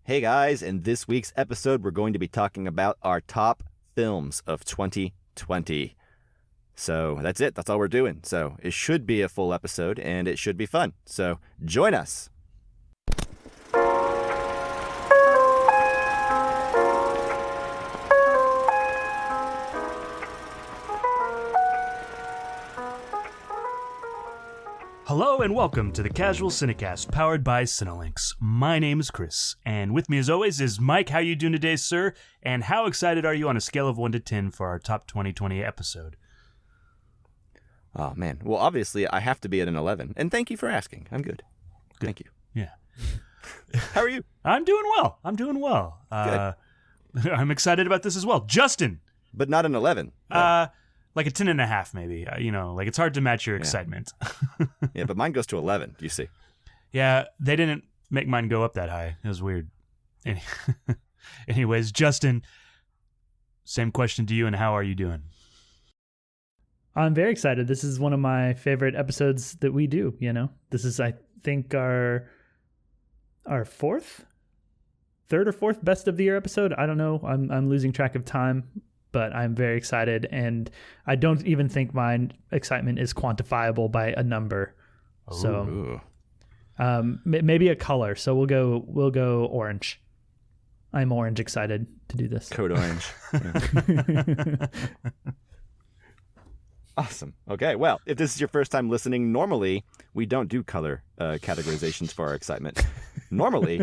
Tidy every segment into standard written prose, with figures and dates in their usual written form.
Hey guys, in this week's episode, we're going to be talking about our top films of 2020. So that's it. That's all we're doing. So it should be a full episode and it should be fun. So join us. Hello and welcome to the Casual Cinecast, powered by Cinelinx. My name is Chris, and with me as always is Mike. How you doing today, sir? And how excited are you on a scale of 1 to 10 for our top 2020 episode? Oh, man. Well, obviously, I have to be at an 11. And thank you for asking. I'm good. Thank you. Yeah. How are you? I'm doing well. Good. I'm excited about this as well. Justin! But not an 11. Like a 10.5 maybe. Like it's hard to match your excitement. Yeah, but mine goes to 11. Do you see? Yeah, they didn't make mine go up that high. It was weird. Anyways, Justin, same question to you, and how are you doing? I'm very excited. This is one of my favorite episodes that we do, This is, I think, our third or fourth best of the year episode. I don't know. I'm losing track of time, but I'm very excited, and I don't even think my excitement is quantifiable by a number. Ooh. So maybe a color. So we'll go orange. I'm orange excited to do this. Code orange. Yeah. Awesome. Okay, well, if this is your first time listening, normally we don't do color categorizations for our excitement. Normally,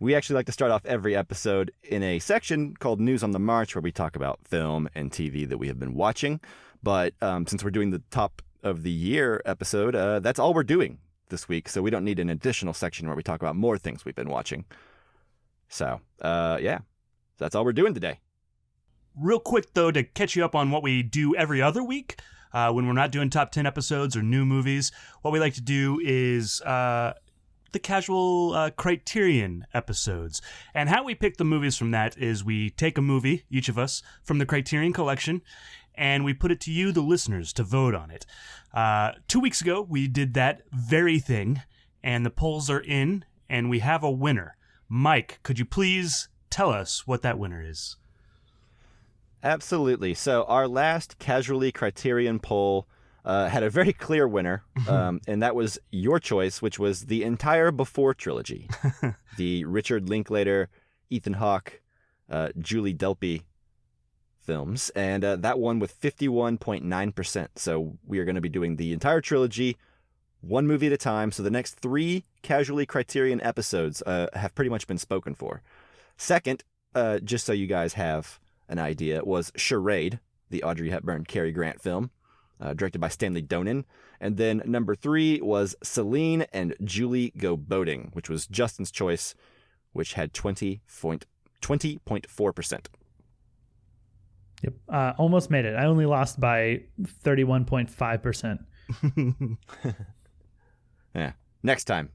we actually like to start off every episode in a section called News on the March, where we talk about film and TV that we have been watching. But since we're doing the top of the year episode, that's all we're doing this week. So we don't need an additional section where we talk about more things we've been watching. So, yeah, that's all we're doing today. Real quick, though, to catch you up on what we do every other week, when we're not doing top 10 episodes or new movies, what we like to do is the casual Criterion episodes. And how we pick the movies from that is we take a movie, each of us, from the Criterion collection, and we put it to you, the listeners, to vote on it. 2 weeks ago, we did that very thing, and the polls are in, and we have a winner. Mike, could you please tell us what that winner is? Absolutely. So our last Casually Criterion poll had a very clear winner, and that was your choice, which was the entire Before trilogy. The Richard Linklater, Ethan Hawke, Julie Delpy films, and that won with 51.9%. So we are going to be doing the entire trilogy, one movie at a time. So the next 3 Casually Criterion episodes have pretty much been spoken for. Second, just so you guys have an idea, was Charade, the Audrey Hepburn, Cary Grant film, directed by Stanley Donen. And then number 3 was Celine and Julie Go Boating, which was Justin's choice, which had 20.4%. Yep. Almost made it. I only lost by 31.5%. Yeah. Next time.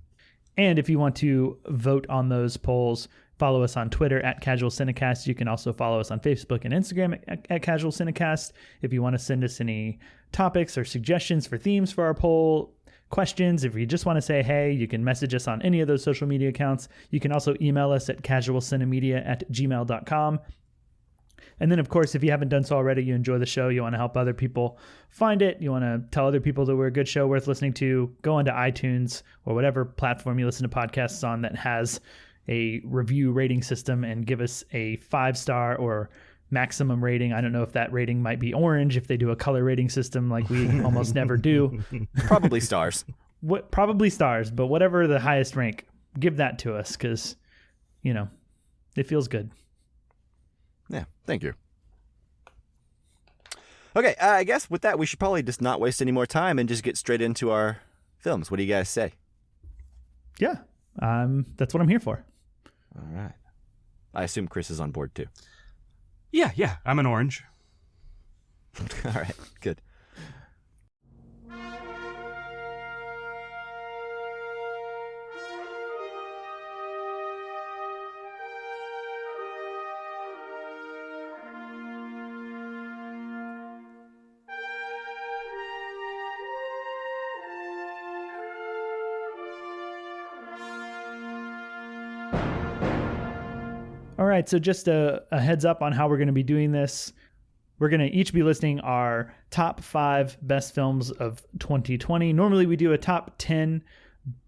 And if you want to vote on those polls, follow us on Twitter at Casual Cinecast. You can also follow us on Facebook and Instagram at Casual Cinecast. If you want to send us any topics or suggestions for themes for our poll, questions, if you just want to say hey, you can message us on any of those social media accounts. You can also email us at casualcinemedia@gmail.com. And then, of course, if you haven't done so already, you enjoy the show, you want to help other people find it, you want to tell other people that we're a good show worth listening to, go onto iTunes or whatever platform you listen to podcasts on that has a review rating system and give us a 5-star or maximum rating. I don't know if that rating might be orange if they do a color rating system like we almost never do. Probably stars. Probably stars, but whatever the highest rank, give that to us because, it feels good. Yeah, thank you. Okay, I guess with that, we should probably just not waste any more time and just get straight into our films. What do you guys say? Yeah, that's what I'm here for. All right. I assume Chris is on board too. Yeah, I'm an orange. All right, good. All right, so just a heads up on how we're going to be doing this. We're going to each be listing our top 5 best films of 2020. Normally we do a top 10,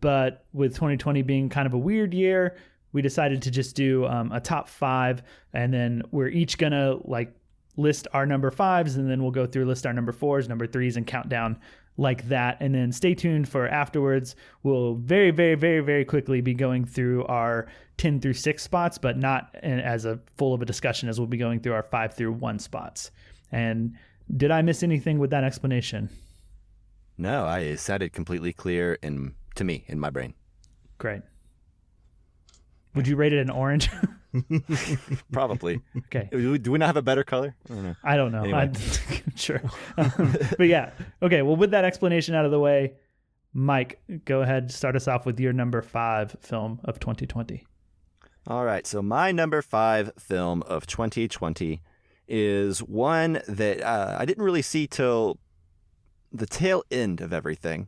but with 2020 being kind of a weird year, we decided to just do a top 5, and then we're each going to like list our number 5s, and then we'll go through, list our number 4s, number 3s, and count down like that. And then stay tuned for afterwards. We'll very, very, very, very quickly be going through our 10 through 6 spots, but not as a full of a discussion as we'll be going through our 5 through 1 spots. And did I miss anything with that explanation? No, it sounded completely clear to me in my brain. Great. Would you rate it an orange? Probably. Okay. Do we not have a better color? I don't know. Anyway. Sure. But yeah. Okay. Well, with that explanation out of the way, Mike, go ahead. Start us off with your number 5 film of 2020. All right. So my number 5 film of 2020 is one that I didn't really see till the tail end of everything.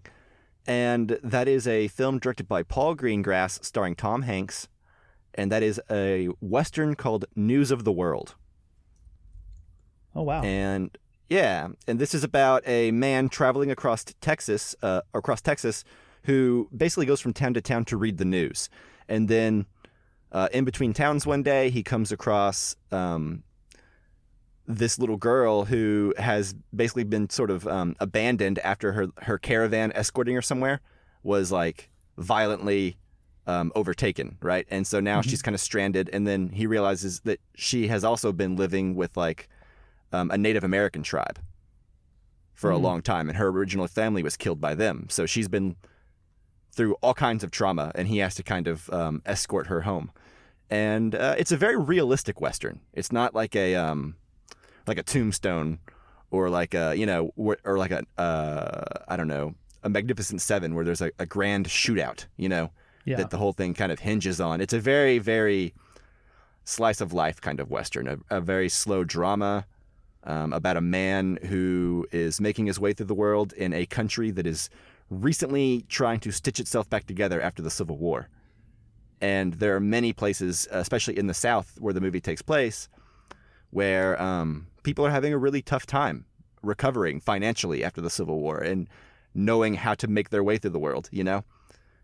And that is a film directed by Paul Greengrass starring Tom Hanks. And that is a Western called News of the World. Oh, wow. And yeah, and this is about a man traveling across Texas, who basically goes from town to town to read the news. And then in between towns one day, he comes across this little girl who has basically been sort of abandoned after her caravan escorting her somewhere was like violently overtaken, right? And so now she's kind of stranded, and then he realizes that she has also been living with like a Native American tribe for a long time, and her original family was killed by them. So she's been through all kinds of trauma, and he has to kind of escort her home. And it's a very realistic Western. It's not like a Tombstone or like a, or like a, I don't know, a Magnificent Seven where there's a grand shootout, that the whole thing kind of hinges on. It's a very, very slice of life kind of Western, a very slow drama about a man who is making his way through the world in a country that is recently trying to stitch itself back together after the Civil War. And there are many places, especially in the South where the movie takes place, where people are having a really tough time recovering financially after the Civil War and knowing how to make their way through the world,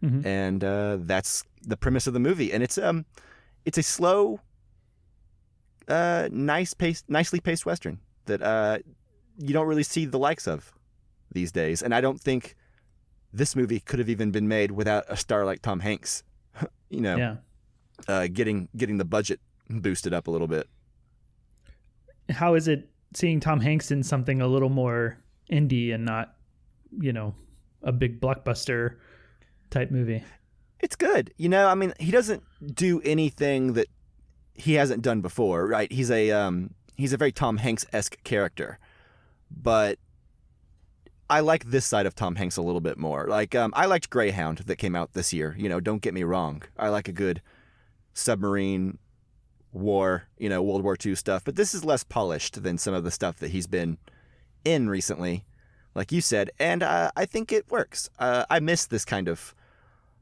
Mm-hmm. And that's the premise of the movie. And it's a slow, nicely paced Western that you don't really see the likes of these days. And I don't think this movie could have even been made without a star like Tom Hanks, getting the budget boosted up a little bit. How is it seeing Tom Hanks in something a little more indie and not, a big blockbuster type movie? It's good. He doesn't do anything that he hasn't done before, right? He's a very Tom Hanks-esque character, but I like this side of Tom Hanks a little bit more. Like, I liked Greyhound that came out this year. Don't get me wrong. I like a good submarine war, World War II stuff, but this is less polished than some of the stuff that he's been in recently, like you said, and I think it works. I miss this kind of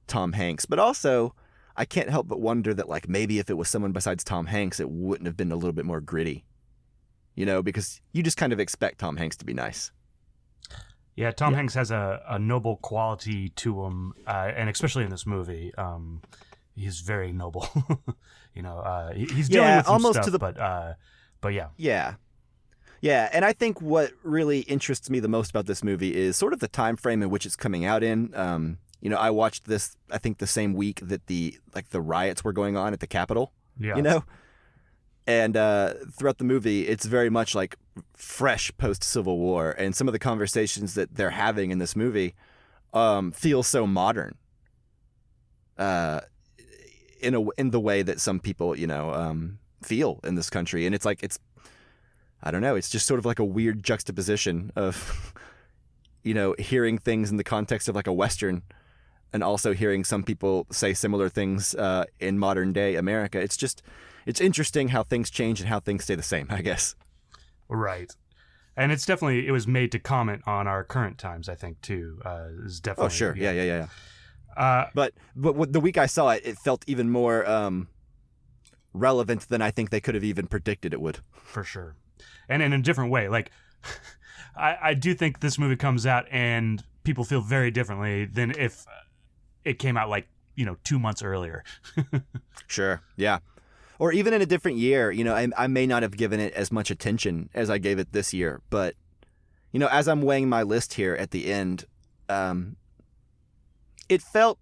Tom Hanks, but also I can't help but wonder that like maybe if it was someone besides Tom Hanks, it wouldn't have been a little bit more gritty, because you just kind of expect Tom Hanks to be nice. Yeah, Tom Hanks has a noble quality to him, and especially in this movie, he's very noble. He's dealing with some almost stuff, to the, but yeah. Yeah, and I think what really interests me the most about this movie is sort of the time frame in which it's coming out in. I watched this, I think, the same week that the riots were going on at the Capitol. Yeah. And throughout the movie, it's very much like fresh post-Civil War, and some of the conversations that they're having in this movie feel so modern. In the way that some people, feel in this country, and it's I don't know, it's just sort of like a weird juxtaposition of, hearing things in the context of like a Western, and also hearing some people say similar things in modern day America. It's interesting how things change and how things stay the same, I guess. Right. And it was made to comment on our current times, I think, too. Is definitely. Oh, sure. Yeah. But the week I saw it, it felt even more relevant than I think they could have even predicted it would. For sure. And in a different way. Like, I do think this movie comes out and people feel very differently than if it came out 2 months earlier. Sure. Yeah. Or even in a different year, I may not have given it as much attention as I gave it this year. But, as I'm weighing my list here at the end, it felt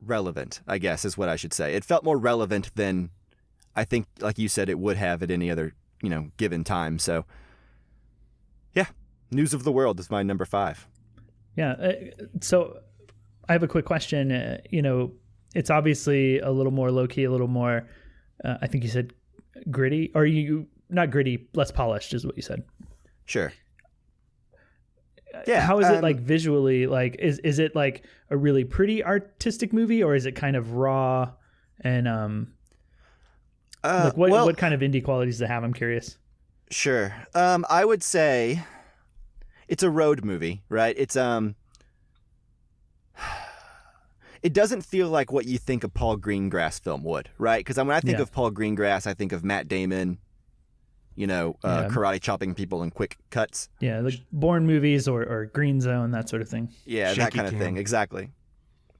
relevant, I guess is what I should say. It felt more relevant than I think, like you said, it would have at any other, given time. So, yeah, News of the World is my number 5. Yeah. So I have a quick question. It's obviously a little more low key, a little more, I think you said gritty, or not gritty, less polished is what you said. Sure. Yeah. How is it like visually? Like, is it like a really pretty artistic movie, or is it kind of raw and what kind of indie qualities does it have? I'm curious. Sure. I would say it's a road movie, right? It's it doesn't feel like what you think a Paul Greengrass film would, right? Because when I think of Paul Greengrass, I think of Matt Damon, karate chopping people in quick cuts. Yeah, like Bourne movies or Green Zone, that sort of thing. Yeah, Shaky that kind of cam. thing. Exactly.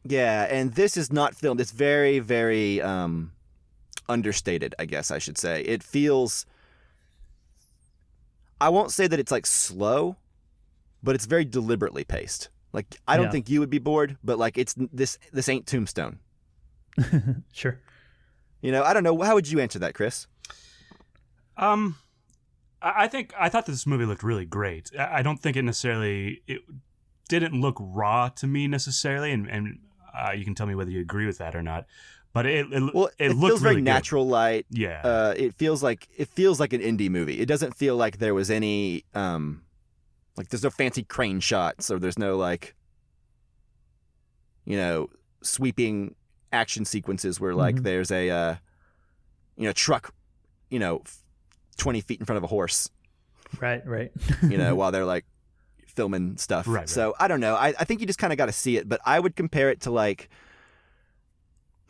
Yeah, and this is not filmed. It's very, very understated, I guess I should say. It feels... I won't say that it's like slow, but it's very deliberately paced. Like, I don't think you would be bored, but like this ain't Tombstone. Sure. I don't know. How would you answer that, Chris? I thought this movie looked really great. I don't think it didn't look raw to me necessarily, and you can tell me whether you agree with that or not. But it looked feels really very good. natural light. Yeah. It feels like an indie movie. It doesn't feel like there was any there's no fancy crane shots, or there's no sweeping action sequences where there's a truck 20 feet in front of a horse. Right. While they're filming stuff. Right. So I don't know. I think you just kind of got to see it, but I would compare it to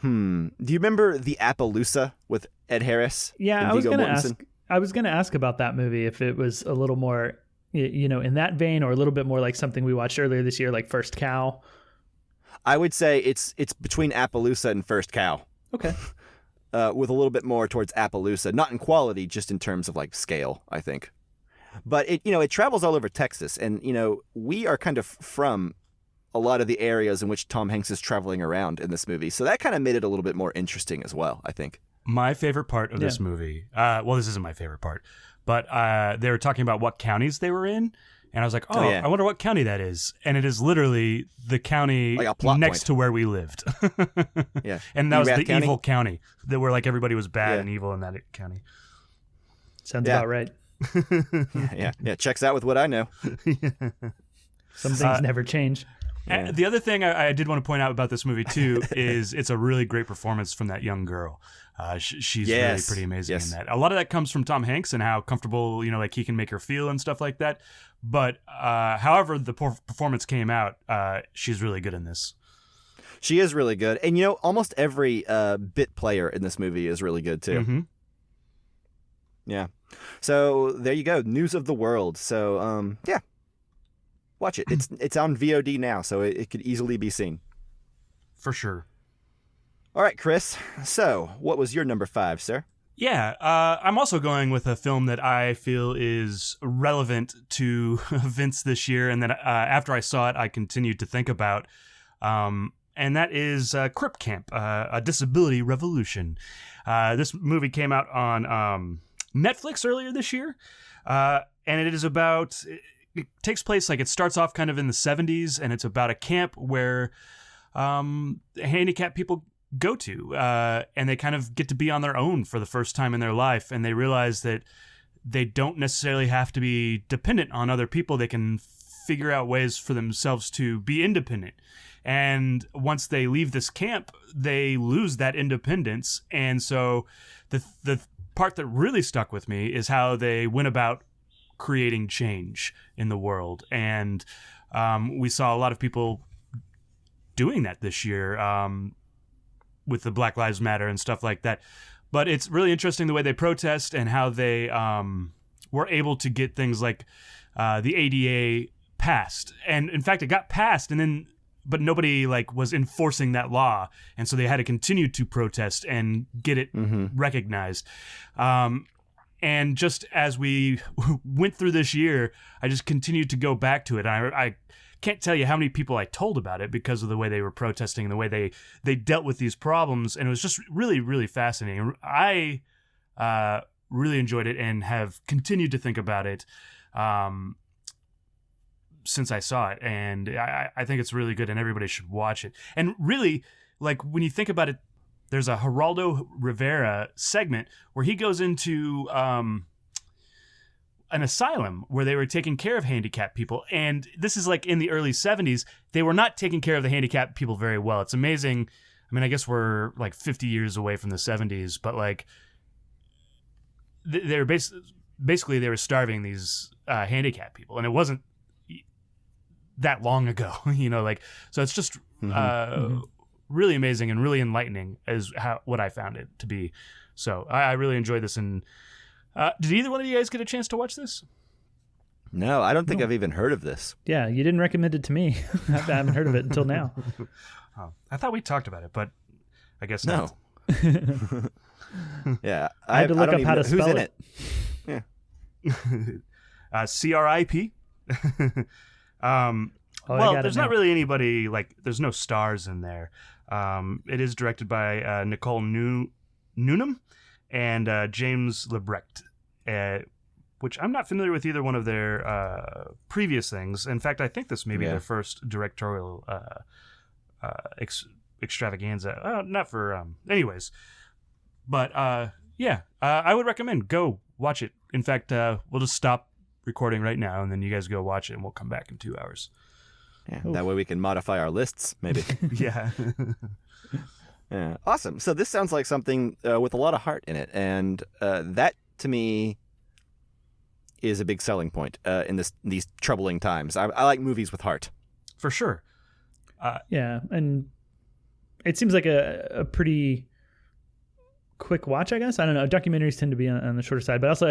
do you remember The Appaloosa with Ed Harris? Yeah, and I was Viggo going to Mortensen? I was going to ask about that movie, if it was a little more, in that vein, or a little bit more like something we watched earlier this year, like First Cow. I would say it's between Appaloosa and First Cow. Okay. With a little bit more towards Appaloosa, not in quality, just in terms of scale, I think. But it travels all over Texas, and we are kind of from a lot of the areas in which Tom Hanks is traveling around in this movie, so that kind of made it a little bit more interesting as well, I think. My favorite part of this movie, this isn't my favorite part, but they were talking about what counties they were in, and I was like, I wonder what county that is. And it is literally the county next to where we lived. Yeah. And that was the County? evil county, where everybody was bad and evil in that county. Sounds about right. Yeah. Checks out with what I know. Some things never change. Yeah. The other thing I did want to point out about this movie, too, is it's a really great performance from that young girl. She's really pretty amazing in that. A lot of that comes from Tom Hanks and how comfortable, he can make her feel and stuff like that. But however the performance came out, she's really good in this. She is really good. And, almost every bit player in this movie is really good, too. Mm-hmm. Yeah. So there you go. News of the World. So, watch it. It's on VOD now, so it could easily be seen. For sure. All right, Chris. So what was your number 5, sir? Yeah, I'm also going with a film that I feel is relevant to events this year, and that after I saw it, I continued to think about. And that is Crip Camp, A Disability Revolution. This movie came out on Netflix earlier this year, and it is about... It takes place, it starts off kind of in the 70s, and it's about a camp where handicapped people go to, and they kind of get to be on their own for the first time in their life, and they realize that they don't necessarily have to be dependent on other people. They can figure out ways for themselves to be independent. And once they leave this camp, they lose that independence. And so the part that really stuck with me is how they went about creating change in the world. And we saw a lot of people doing that this year with the Black Lives Matter and stuff like that. But it's really interesting the way they protest and how they were able to get things like the ADA passed. And in fact, it got passed, but nobody was enforcing that law, and so they had to continue to protest and get it recognized. And just as we went through this year, I just continued to go back to it. I can't tell you how many people I told about it because of the way they were protesting and the way they dealt with these problems, and it was just really, really fascinating. I really enjoyed it and have continued to think about it since I saw it, and I think it's really good, and everybody should watch it. And really, when you think about it, there's a Geraldo Rivera segment where he goes into an asylum where they were taking care of handicapped people. And this is in the early 70s. They were not taking care of the handicapped people very well. It's amazing. I mean, I guess we're 50 years away from the 70s, but they're basically they were starving these handicapped people. And it wasn't that long ago, so it's just really amazing and really enlightening is what I found it to be. So I really enjoyed this. And did either one of you guys get a chance to watch this? No, I don't think I've even heard of this. Yeah, you didn't recommend it to me. I haven't heard of it until now. Oh, I thought we talked about it, but I guess no. not. Yeah, I had to look up how to spell who's in it. Yeah. CRIP. There's not really anybody there's no stars in there. It is directed by Nicole Newnham and James Lebrecht, which I'm not familiar with either one of their previous things. In fact, I think this may be their first directorial extravaganza. Not for anyways, but I would recommend go watch it. In fact, we'll just stop recording right now, and then you guys go watch it, and we'll come back in 2 hours. Yeah, that way we can modify our lists, maybe. Yeah. Yeah, awesome. So this sounds like something with a lot of heart in it, and that to me is a big selling point in these troubling times. I like movies with heart, for sure. Yeah, and it seems like a pretty quick watch, I guess. I don't know. Documentaries tend to be on the shorter side, but also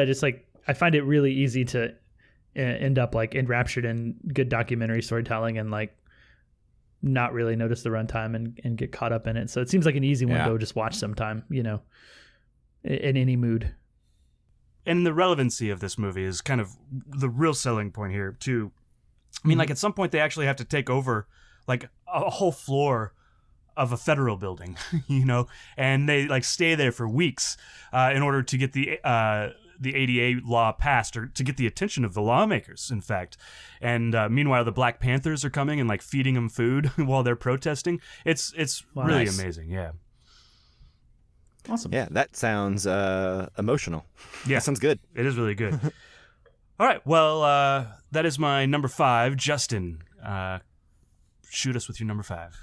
I find it really easy to end up enraptured in good documentary storytelling and not really notice the runtime and get caught up in it. So it seems like an easy one to go just watch sometime, in any mood. And the relevancy of this movie is kind of the real selling point here too. I mean, at some point they actually have to take over a whole floor of a federal building, and they stay there for weeks in order to get the ADA law passed, or to get the attention of the lawmakers, in fact. And meanwhile, the Black Panthers are coming and feeding them food while they're protesting. It's really amazing. Yeah. Awesome. Yeah, that sounds emotional. Yeah. That sounds good. It is really good. All right. Well, that is my number 5. Justin, shoot us with your number 5.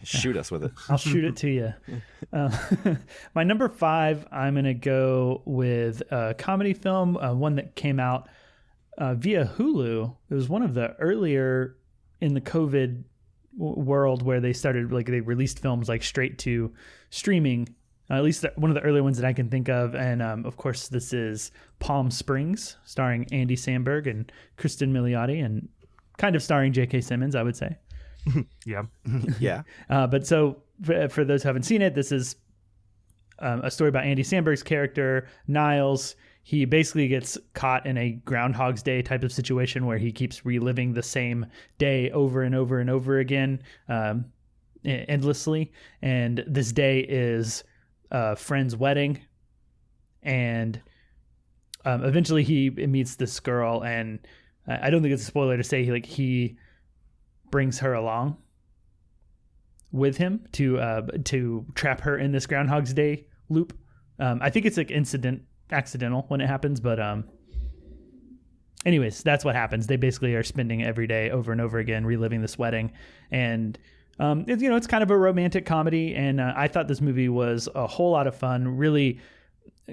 Shoot us with it. I'll shoot it to you. My number 5, I'm going to go with a comedy film, one that came out via Hulu. It was one of the earlier in the COVID world where they started, they released films straight to streaming, at least one of the earlier ones that I can think of. And of course, this is Palm Springs, starring Andy Samberg and Kristen Milioti, and kind of starring J.K. Simmons, I would say. Yeah. Yeah. But so for those who haven't seen it, this is a story about Andy Samberg's character, Niles. He basically gets caught in a Groundhog's Day type of situation where he keeps reliving the same day over and over and over again, endlessly. And this day is a friend's wedding. And eventually he meets this girl, and I don't think it's a spoiler to say he brings her along with him to trap her in this Groundhog's Day loop. I think it's accidental when it happens, but anyways, that's what happens. They basically are spending every day over and over again reliving this wedding, and it's kind of a romantic comedy. And I thought this movie was a whole lot of fun, really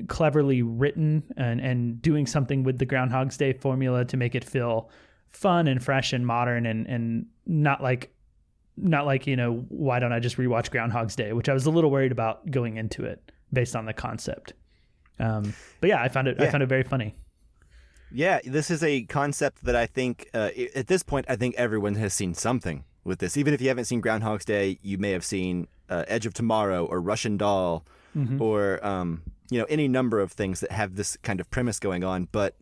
cleverly written, and doing something with the Groundhog's Day formula to make it feel fun and fresh and modern, and not like why don't I just rewatch Groundhog's Day, which I was a little worried about going into it. based on the concept. But yeah, I found it very funny. Yeah, this is a concept that I think at this point, I think everyone has seen something with this. Even if you haven't seen Groundhog's Day, you may have seen Edge of Tomorrow or Russian Doll or any number of things that have this kind of premise going on. But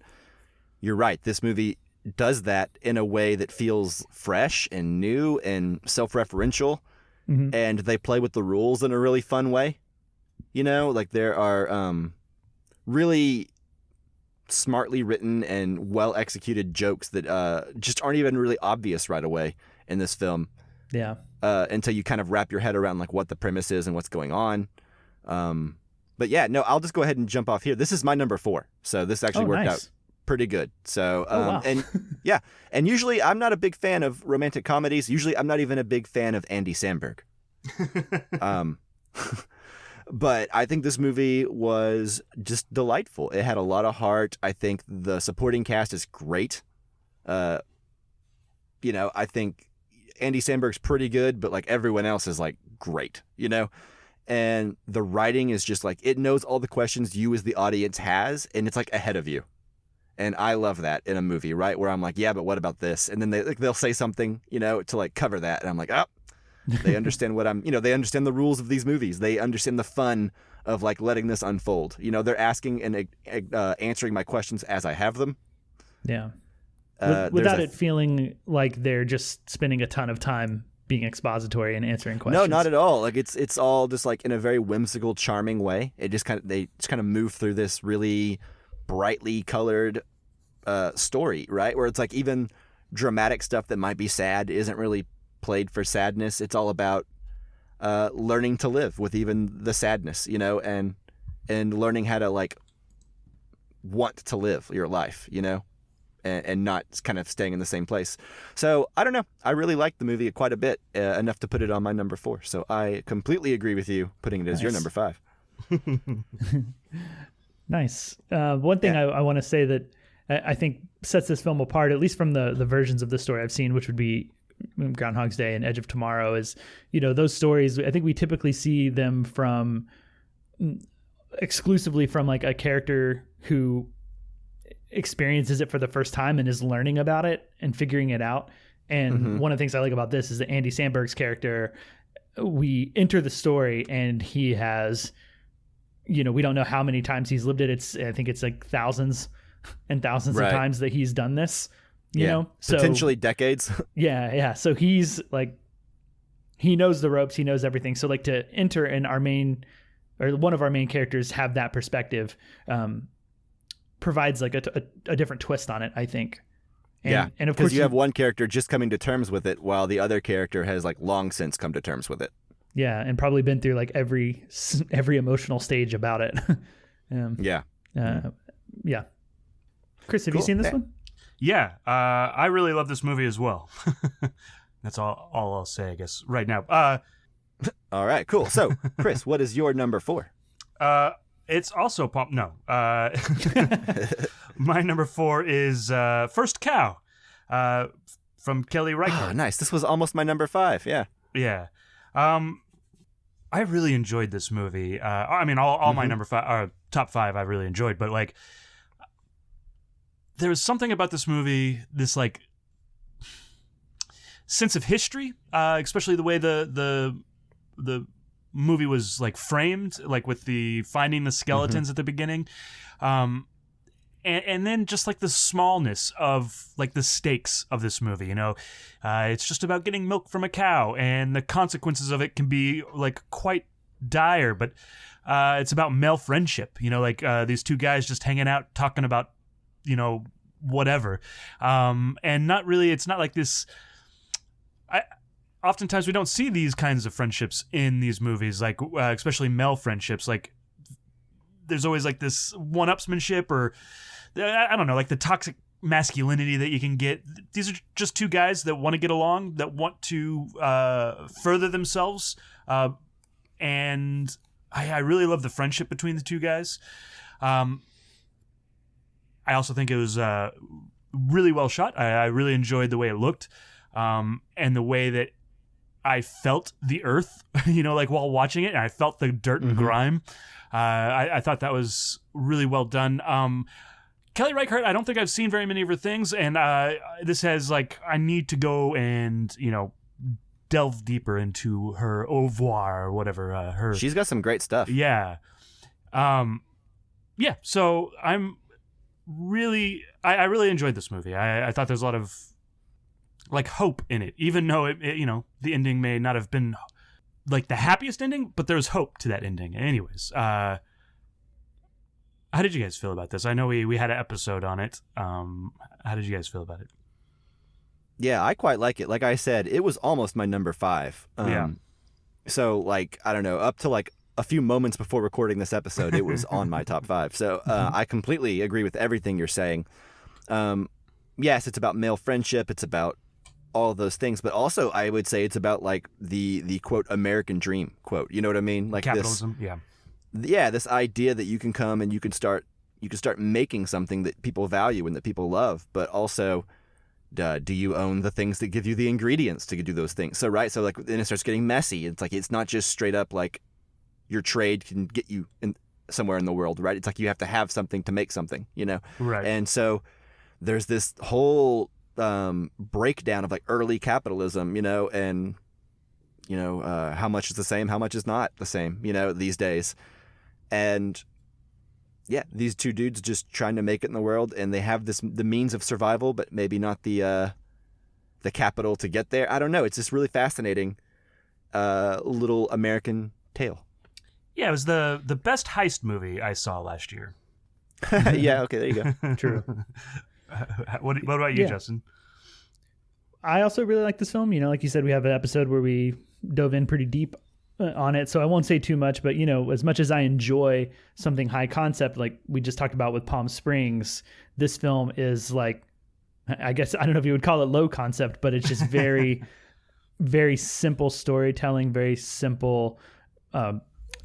you're right, this movie does that in a way that feels fresh and new and self-referential, and they play with the rules in a really fun way. Like there are really smartly written and well executed jokes that just aren't even really obvious right away in this film. Yeah. Until you kind of wrap your head around like what the premise is and what's going on. But yeah, no, I'll just go ahead and jump off here. This is my number 4. So this actually worked out pretty good. So, wow. and yeah, and usually I'm not a big fan of romantic comedies. Usually I'm not even a big fan of Andy Samberg. But I think this movie was just delightful. It had a lot of heart. I think the supporting cast is great. I think Andy Samberg's pretty good, but like everyone else is like great, And the writing is just like, it knows all the questions you as the audience has, and it's like ahead of you. And I love that in a movie, right? Where I'm like, yeah, but what about this? And then they'll say something, to like cover that. And I'm like, oh, they understand what they understand the rules of these movies. They understand the fun of like letting this unfold. They're asking and answering my questions as I have them. Yeah. Without it feeling like they're just spending a ton of time being expository and answering questions. No, not at all. Like it's all just like in a very whimsical, charming way. They just kind of move through this really brightly colored story, right? Where it's like even dramatic stuff that might be sad isn't really played for sadness. It's all about learning to live with even the sadness, and learning how to like want to live your life, and not kind of staying in the same place. So I don't know. I really liked the movie quite a bit, enough to put it on my number 4. So I completely agree with you putting it as your number 5. Nice. One thing I want to say that I think sets this film apart, at least from the versions of the story I've seen, which would be Groundhog's Day and Edge of Tomorrow, is, those stories, I think we typically see them exclusively from like a character who experiences it for the first time and is learning about it and figuring it out. And one of the things I like about this is that Andy Samberg's character, we enter the story and he has, we don't know how many times he's lived it. I think it's like thousands and thousands of times that he's done this, you know, so potentially decades. Yeah. So he's like, he knows the ropes, he knows everything. So like to enter and one of our main characters have that perspective, provides like a different twist on it, I think. And of course you have one character just coming to terms with it while the other character has like long since come to terms with it. Yeah. And probably been through like every emotional stage about it. Yeah. Chris, have you seen this one? Yeah. I really love this movie as well. That's all I'll say, I guess, right now. All right, cool. So Chris, what is your number 4? It's also my number 4 is First Cow from Kelly Reichardt. Oh, nice. This was almost my number 5. Yeah. I really enjoyed this movie. I mean, all my number 5, top 5, I really enjoyed. But like, there was something about this movie, this like sense of history, especially the way the movie was like framed, like with the finding the skeletons at the beginning, and then just like the smallness of like the stakes of this movie. It's just about getting milk from a cow, and the consequences of it can be like quite dire. But it's about male friendship. These two guys just hanging out, talking about whatever, and not really. It's not like this. Oftentimes we don't see these kinds of friendships in these movies, like especially male friendships. Like there's always like this one-upsmanship, or I don't know, like the toxic masculinity that you can get. These are just two guys that want to get along, that want to further themselves, and I really love the friendship between the two guys. I also think it was really well shot. I really enjoyed the way it looked, and the way that I felt the earth, like while watching it, and I felt the dirt and grime. I thought that was really well done. Kelly Reichardt, I don't think I've seen very many of her things, and this has I need to go and delve deeper into her au revoir or whatever. Her She's got some great stuff. Yeah. Yeah. So I'm really, I really enjoyed this movie. I thought there's a lot of hope in it, even though it the ending may not have been the happiest ending, but there's hope to that ending. Anyways, how did you guys feel about this? I know we had an episode on it. How did you guys feel about it? Yeah, I quite like it. Like I said, it was almost my number 5. Yeah. So I don't know, up to a few moments before recording this episode, it was on my top 5. So I completely agree with everything you're saying. Yes, it's about male friendship. It's about all of those things, but also I would say it's about the quote American dream quote. You know what I mean? Capitalism. This idea that you can come and you can start making something that people value and that people love, but also do you own the things that give you the ingredients to do those things? So then it starts getting messy. It's it's not just straight up your trade can get you somewhere in the world, right? It's you have to have something to make something, Right. And so there's this whole breakdown of early capitalism, and how much is the same, how much is not the same, these days. And yeah, these two dudes just trying to make it in the world, and they have the means of survival, but maybe not the capital to get there. I don't know. It's just really fascinating little American tale. Yeah, it was the best heist movie I saw last year. Yeah, okay, there you go. True. What about you, Justin? I also really like this film. Like you said, we have an episode where we dove in pretty deep on it, so I won't say too much, but as much as I enjoy something high concept like we just talked about with Palm Springs, this film is I guess, I don't know if you would call it low concept, but it's just very very simple storytelling, very simple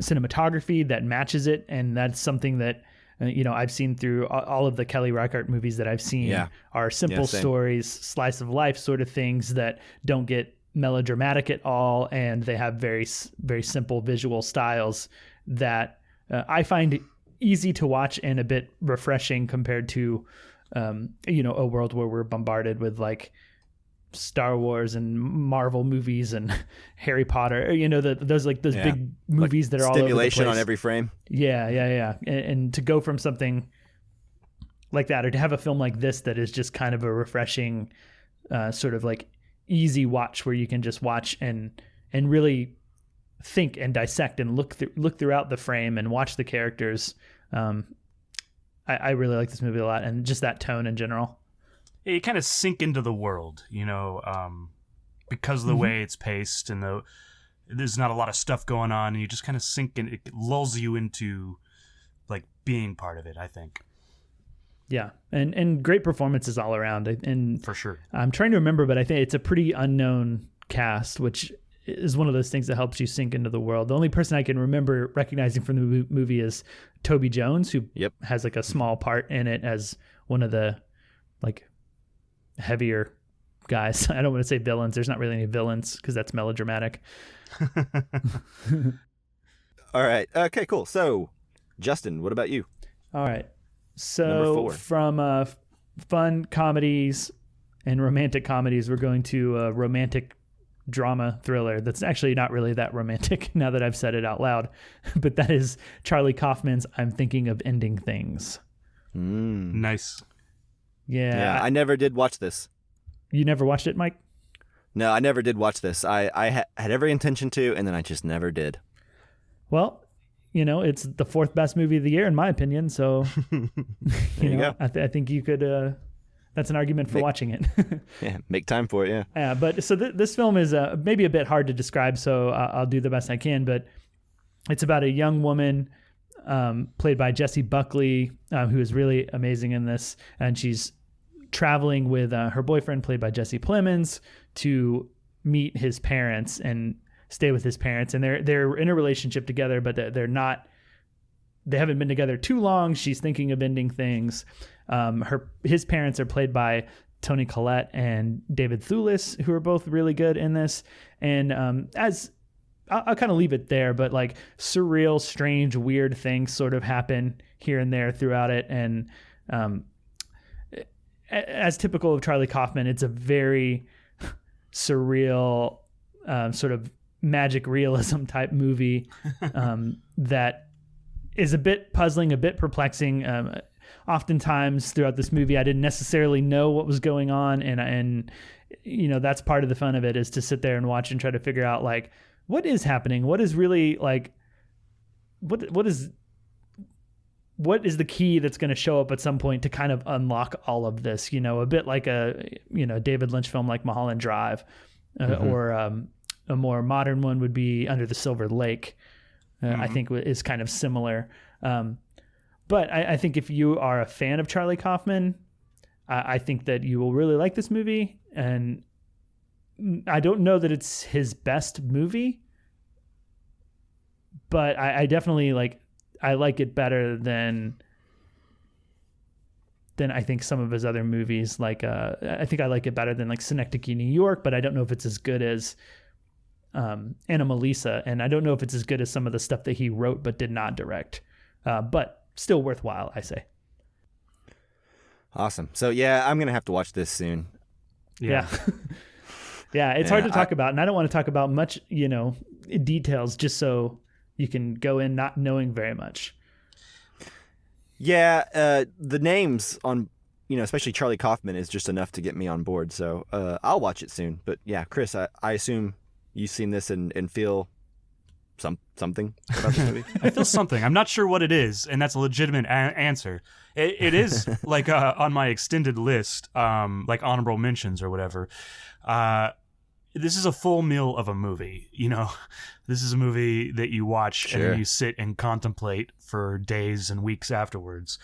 cinematography that matches it, and that's something that I've seen through all of the Kelly Reichardt movies that I've seen are simple stories, slice of life sort of things that don't get melodramatic at all, and they have very, very simple visual styles that I find easy to watch and a bit refreshing compared to a world where we're bombarded with Star Wars and Marvel movies and Harry Potter, those big movies that are all over the place. Stimulation on every frame. Yeah. And to go from something like that, or to have a film like this that is just kind of a refreshing sort of easy watch where you can just watch and really think and dissect and look throughout the frame and watch the characters. I really like this movie a lot, and just that tone in general. You kind of sink into the world, because of the way it's paced, and there's not a lot of stuff going on, and you just kind of sink in. It lulls you into being part of it, I think. Yeah, and great performances all around, and for sure. I'm trying to remember, but I think it's a pretty unknown cast, which is one of those things that helps you sink into the world. The only person I can remember recognizing from the movie is Toby Jones, who has a small part in it as one of the heavier guys. I don't want to say villains. There's not really any villains because that's melodramatic. All right. Okay, cool. So, Justin, what about you? All right. So from fun comedies and romantic comedies, we're going to a romantic drama thriller that's actually not really that romantic now that I've said it out loud, but that is Charlie Kaufman's I'm Thinking of Ending Things. Nice. Yeah. I never did watch this. You never watched it, Mike? No, I never did watch this. I had every intention to, and then I just never did. Well, it's the 4th best movie of the year in my opinion, so you go. I think you could that's an argument for watching it. Yeah, make time for it, yeah. But so this film is maybe a bit hard to describe, so I'll do the best I can, but it's about a young woman played by Jessie Buckley, who is really amazing in this, and she's traveling with her boyfriend, played by Jesse Plemons, to meet his parents and stay with his parents. And they're in a relationship together, but they haven't been together too long. She's thinking of ending things. His parents are played by Toni Collette and David Thewlis, who are both really good in this. And as I'll kind of leave it there, but like surreal, strange, weird things sort of happen here and there throughout it. And as typical of Charlie Kaufman, it's a very surreal sort of magic realism type movie that is a bit puzzling, a bit perplexing. Oftentimes throughout this movie, I didn't necessarily know what was going on, and you know, that's part of the fun of it, is to sit there and watch and try to figure out like what is happening, what is really like what is the key that's going to show up at some point to kind of unlock all of this, you know, a bit like a, you know, David Lynch film like Mulholland Drive, or a more modern one would be Under the Silver Lake. I think is kind of similar. But I think if you are a fan of Charlie Kaufman, I think that you will really like this movie. And I don't know that it's his best movie, but I definitely I like it better than I think some of his other movies. Like I think I like it better than like Synecdoche, New York, but I don't know if it's as good as Anomalisa, and I don't know if it's as good as some of the stuff that he wrote but did not direct. But still worthwhile, I say. Awesome. So yeah, I'm gonna have to watch this soon. Yeah. Yeah, it's hard to talk about, and I don't want to talk about much, you know, details, just so you can go in not knowing very much. Yeah, the names on, you know, especially Charlie Kaufman is just enough to get me on board. So I'll watch it soon. But yeah, Chris, I assume you've seen this and feel something about this movie. I feel something. I'm not sure what it is, and that's a legitimate answer. It is like on my extended list, like honorable mentions or whatever. This is a full meal of a movie. You know, this is a movie that you watch and then you sit and contemplate for days and weeks afterwards.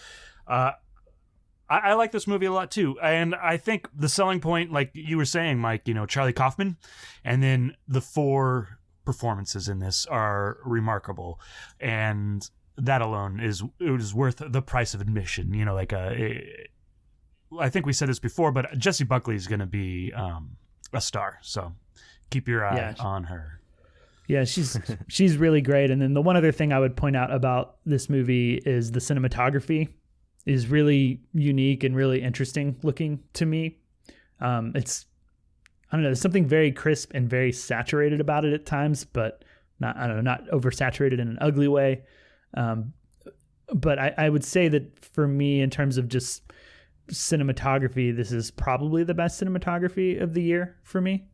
I like this movie a lot too, and I think the selling point, like you were saying, Mike, you know, Charlie Kaufman, and then the 4 performances in this are remarkable, and that alone is worth the price of admission. You know, like I think we said this before, but Jessie Buckley is going to be a star, so keep your eye on her. Yeah, she's really great. And then the one other thing I would point out about this movie is the cinematography is really unique and really interesting looking to me. It's, I don't know, there's something very crisp and very saturated about it at times, but not oversaturated in an ugly way. But I would say that for me, in terms of just cinematography, this is probably the best cinematography of the year for me.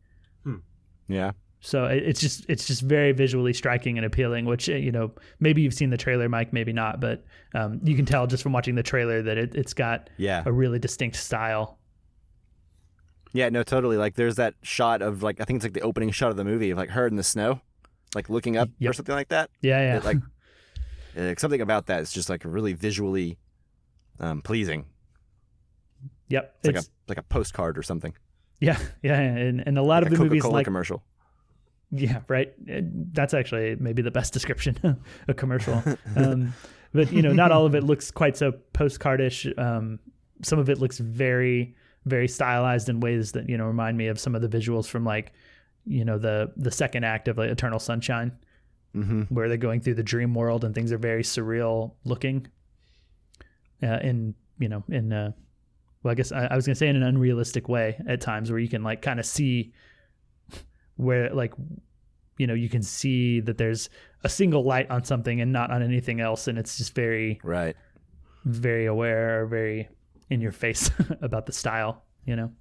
Yeah. So it's just very visually striking and appealing, which, you know, maybe you've seen the trailer, Mike, maybe not, but you can tell just from watching the trailer that it's got a really distinct style. Yeah, no, totally. Like there's that shot of like, I think it's like the opening shot of the movie of like her in the snow, like looking up or something like that. Yeah. It, like something about that is just like really visually pleasing. Yep. It's like a postcard or something. Yeah. And a lot like of the movies, Coca-Cola commercial. Yeah, right. That's actually maybe the best description, a commercial. But, you know, not all of it looks quite so postcardish. Some of it looks very, very stylized in ways that, you know, remind me of some of the visuals from like, you know, the second act of like Eternal Sunshine, where they're going through the dream world and things are very surreal looking. Well, I guess I was going to say in an unrealistic way at times, where you can like kind of see where, like, you know, you can see that there's a single light on something and not on anything else. And it's just very, very aware or very in your face about the style, you know.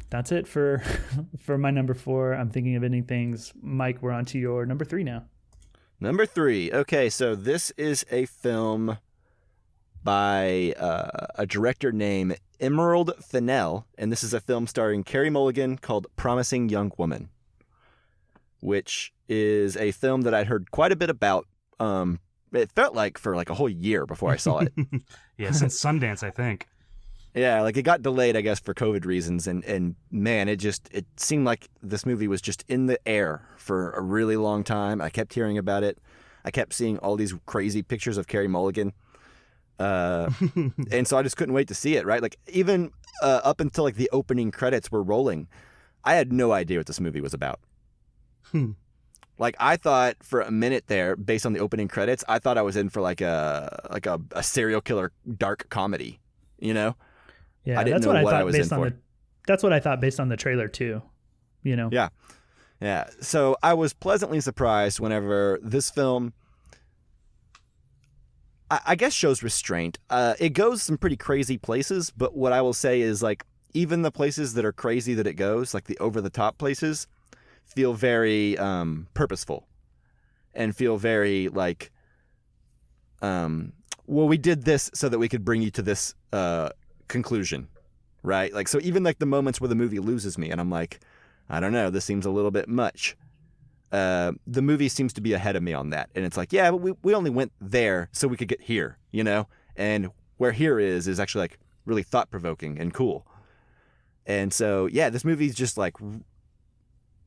That's it for my number 4. I'm thinking of ending things. Mike, we're on to your number 3 now. Number 3. Okay, so this is a film by a director named Emerald Fennell, and this is a film starring Carey Mulligan called Promising Young Woman, which is a film that I'd heard quite a bit about. It felt like for like a whole year before I saw it. Yeah, since Sundance, I think. Yeah, like it got delayed, I guess, for COVID reasons, and man, it seemed like this movie was just in the air for a really long time. I kept hearing about it. I kept seeing all these crazy pictures of Carey Mulligan. And so I just couldn't wait to see it, right? Like even up until like the opening credits were rolling, I had no idea what this movie was about. Like I thought for a minute there, based on the opening credits, I thought I was in for like a serial killer dark comedy. You know? Yeah, I didn't know what I was in for. That's what I thought based on the trailer too. You know? Yeah. Yeah. So I was pleasantly surprised whenever this film, I guess, shows restraint. It goes some pretty crazy places, but what I will say is like even the places that are crazy that it goes, like the over the top places, feel very purposeful and feel very like, well, we did this so that we could bring you to this conclusion, right? Like, so even like the moments where the movie loses me and I'm like, I don't know, this seems a little bit much. The movie seems to be ahead of me on that. And it's like, yeah, but we only went there so we could get here, you know? And where here is actually like really thought-provoking and cool. And so, yeah, this movie's just like,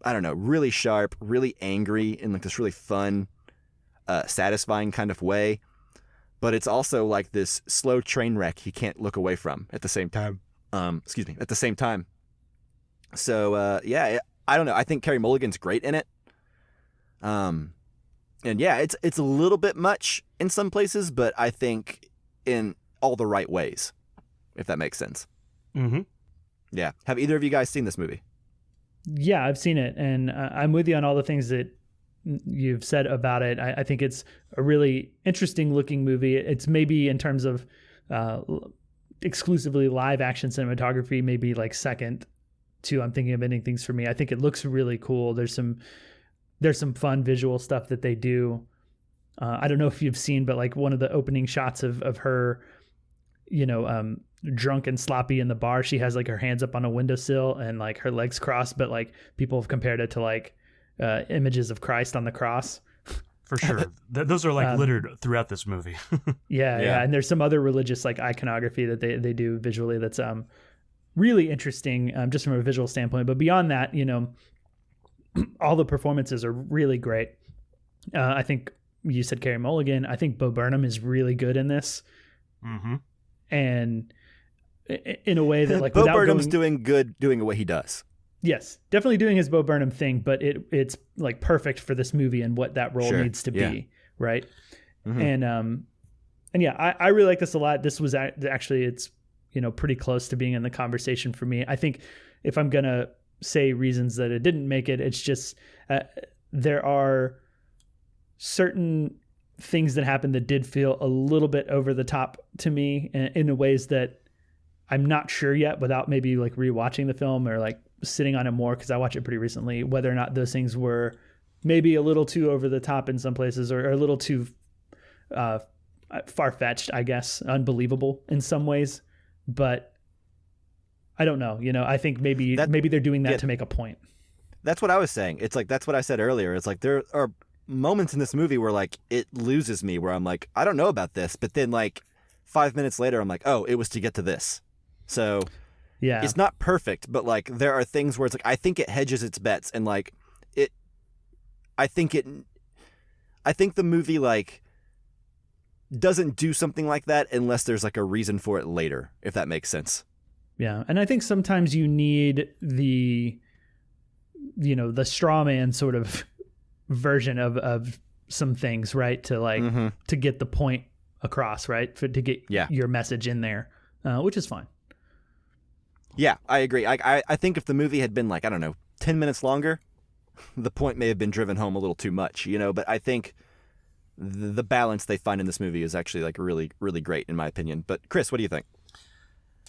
I don't know, really sharp, really angry in like this really fun, satisfying kind of way. But it's also like this slow train wreck you can't look away from at the same time. At the same time. So, yeah, I don't know. I think Carey Mulligan's great in it. And yeah, it's a little bit much in some places, but I think in all the right ways, if that makes sense. Mm-hmm. Yeah. Have either of you guys seen this movie? Yeah, I've seen it, and I'm with you on all the things that you've said about it. I think it's a really interesting looking movie. It's maybe in terms of exclusively live action cinematography, maybe like second to I'm Thinking of Ending Things for me. I think it looks really cool. There's some fun visual stuff that they do. I don't know if you've seen, but like one of the opening shots of her, you know, drunk and sloppy in the bar, she has like her hands up on a windowsill and like her legs crossed, but like people have compared it to like images of Christ on the cross. For sure. Those are like littered throughout this movie. Yeah. And there's some other religious like iconography that they do visually that's really interesting just from a visual standpoint. But beyond that, you know, all the performances are really great. I think you said Carey Mulligan. I think Bo Burnham is really good in this. Mm-hmm. And in a way that like Bo Burnham's doing what he does. Yes, definitely doing his Bo Burnham thing, but it's like perfect for this movie and what that role needs to be, right? Mm-hmm. And yeah, I really like this a lot. This was actually, it's, you know, pretty close to being in the conversation for me. I think if I'm gonna say reasons that it didn't make it, it's just there are certain things that happened that did feel a little bit over the top to me in ways that I'm not sure yet, without maybe like rewatching the film or like sitting on it more, because I watched it pretty recently, whether or not those things were maybe a little too over the top in some places or a little too far-fetched, I guess, unbelievable in some ways. But I don't know, you know, I think maybe they're doing that to make a point. That's what I was saying. It's like, that's what I said earlier. It's like there are moments in this movie where like it loses me, where I'm like, I don't know about this, but then like 5 minutes later I'm like, oh, it was to get to this. So yeah, it's not perfect, but like there are things where it's like I think it hedges its bets, and like I think the movie like doesn't do something like that unless there's like a reason for it later, if that makes sense. Yeah, and I think sometimes you need the straw man sort of version of some things, right? To like to get the point across, right? To get your message in there, which is fine. Yeah, I agree. I think if the movie had been like, I don't know, 10 minutes longer, the point may have been driven home a little too much, you know, but I think the balance they find in this movie is actually like really, really great in my opinion. But Chris, what do you think?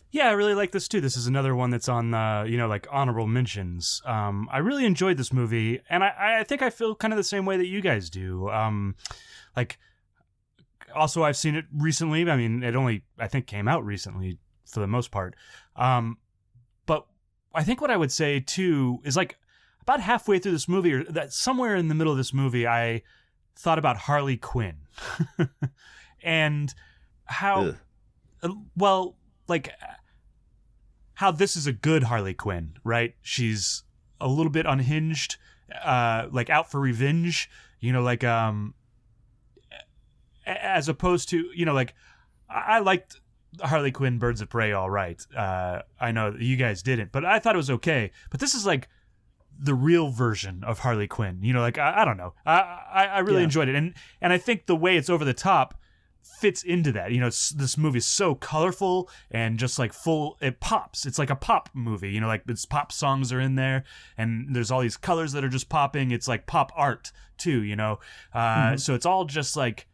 Yeah, I really like this too. This is another one that's on, like honorable mentions. I really enjoyed this movie, and I think I feel kind of the same way that you guys do. Like, also I've seen it recently. I mean, it only, I think, came out recently for the most part. But I think what I would say too is like about halfway through this movie, or that somewhere in the middle of this movie, I thought about Harley Quinn and how, how this is a good Harley Quinn, right? She's a little bit unhinged, like out for revenge, you know, like, as opposed to, you know, like I liked Harley Quinn Birds of Prey all right. I know you guys didn't, but I thought it was okay. But this is like the real version of Harley Quinn. You know, like I don't know. I really enjoyed it, and I think the way it's over the top fits into that. You know, this movie is so colorful and just like full. It pops. It's like a pop movie. You know, like its pop songs are in there, and there's all these colors that are just popping. It's like pop art too. You know, so it's all just like,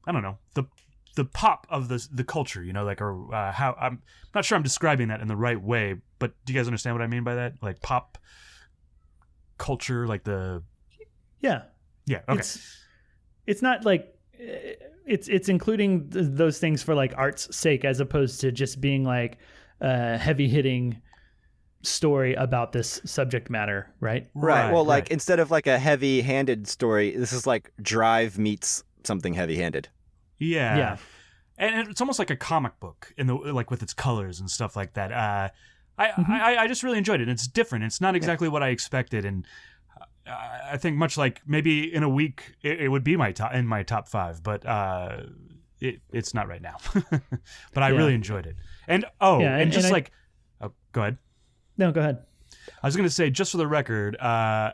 I don't know, the pop of the culture. You know, like, or how, I'm not sure I'm describing that in the right way, but do you guys understand what I mean by that? Like pop culture, like the yeah okay. It's not like it's including those things for like art's sake, as opposed to just being like a heavy hitting story about this subject matter, right? Right. Well, like instead of like a heavy handed story, this is like Drive meets something heavy handed. Yeah. And it's almost like a comic book in the like with its colors and stuff like that. I just really enjoyed it. It's different. It's not exactly what I expected, and I think much like maybe in a week it would be my top 5, but it's not right now. But I really enjoyed it. And go ahead. No, go ahead. I was going to say, just for the record, I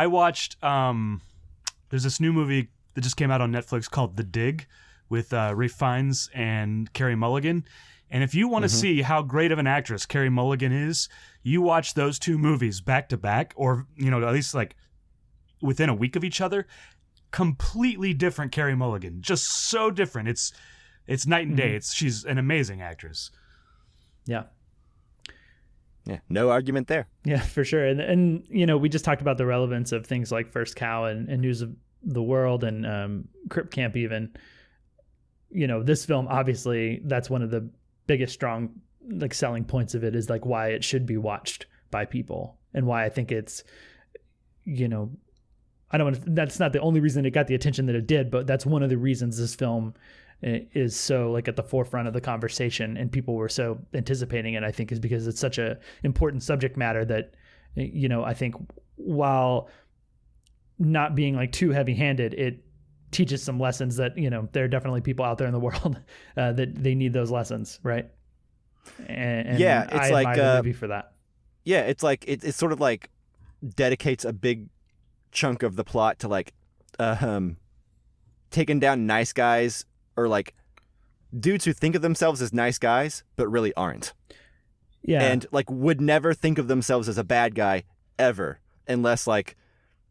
watched. There's this new movie that just came out on Netflix called The Dig with Ralph Fiennes and Carey Mulligan. And if you want to see how great of an actress Carey Mulligan is, you watch those two movies back to back, or, you know, at least like within a week of each other. Completely different Carey Mulligan, just so different. It's night and day. She's an amazing actress. Yeah. Yeah, no argument there. Yeah, for sure. And you know, we just talked about the relevance of things like First Cow and News of the World and Crip Camp even. You know, this film, obviously, that's one of the biggest strong like selling points of it, is like why it should be watched by people, and why I think it's, you know, that's not the only reason it got the attention that it did, but that's one of the reasons this film is so like at the forefront of the conversation and people were so anticipating it, I think, is because it's such a important subject matter that, you know, I think while not being like too heavy handed, it teaches some lessons that, you know, there are definitely people out there in the world that they need those lessons. Right. And yeah, it's I like admire the movie for that. Yeah. It's like, it's sort of like dedicates a big chunk of the plot to like, taking down nice guys, or like dudes who think of themselves as nice guys, but really aren't. Yeah. And like would never think of themselves as a bad guy ever, unless like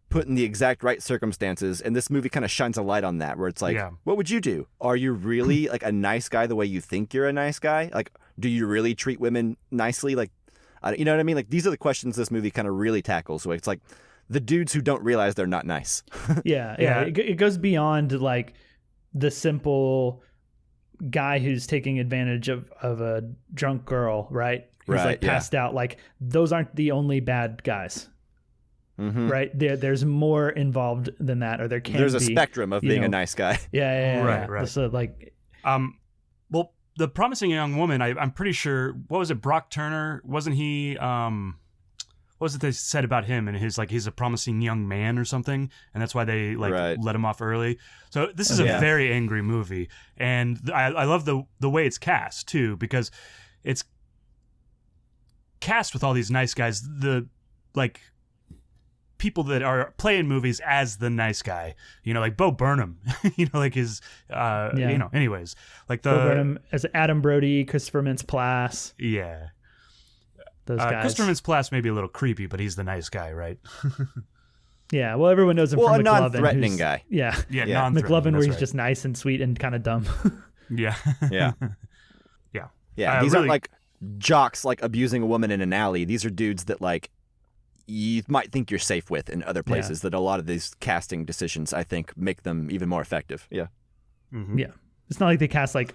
put in the exact right circumstances. And this movie kind of shines a light on that, where it's like, what would you do? Are you really like a nice guy the way you think you're a nice guy? Like, do you really treat women nicely? Like, you know what I mean? Like, these are the questions this movie kind of really tackles. Where it's like the dudes who don't realize they're not nice. Yeah. It goes beyond like the simple guy who's taking advantage of a drunk girl, right? Who's like passed out. Like, those aren't the only bad guys. Right? There's more involved than that, or there's a spectrum of being a nice guy. Yeah. Right. So like, well, the promising young woman, I'm pretty sure, what was it, Brock Turner? Wasn't he, what was it they said about him and his, like, he's a promising young man or something, and that's why they like let him off early. So this is a very angry movie, and I love the way it's cast too, because it's cast with all these nice guys, the like people that are playing movies as the nice guy, you know, like Bo Burnham, you know, like his you know, anyways, like Bo Burnham as Adam Brody, Christopher Mintz-Plasse. Yeah. Those guys. Christopher Mintz-Plasse may be a little creepy, but he's the nice guy, right? Yeah, well, everyone knows him from McLovin. A non-threatening guy. Yeah. McLovin, where he's just nice and sweet and kind of dumb. Yeah. These aren't like jocks like abusing a woman in an alley. These are dudes that like you might think you're safe with in other places. That a lot of these casting decisions, I think, make them even more effective. Yeah. Yeah. It's not like they cast like,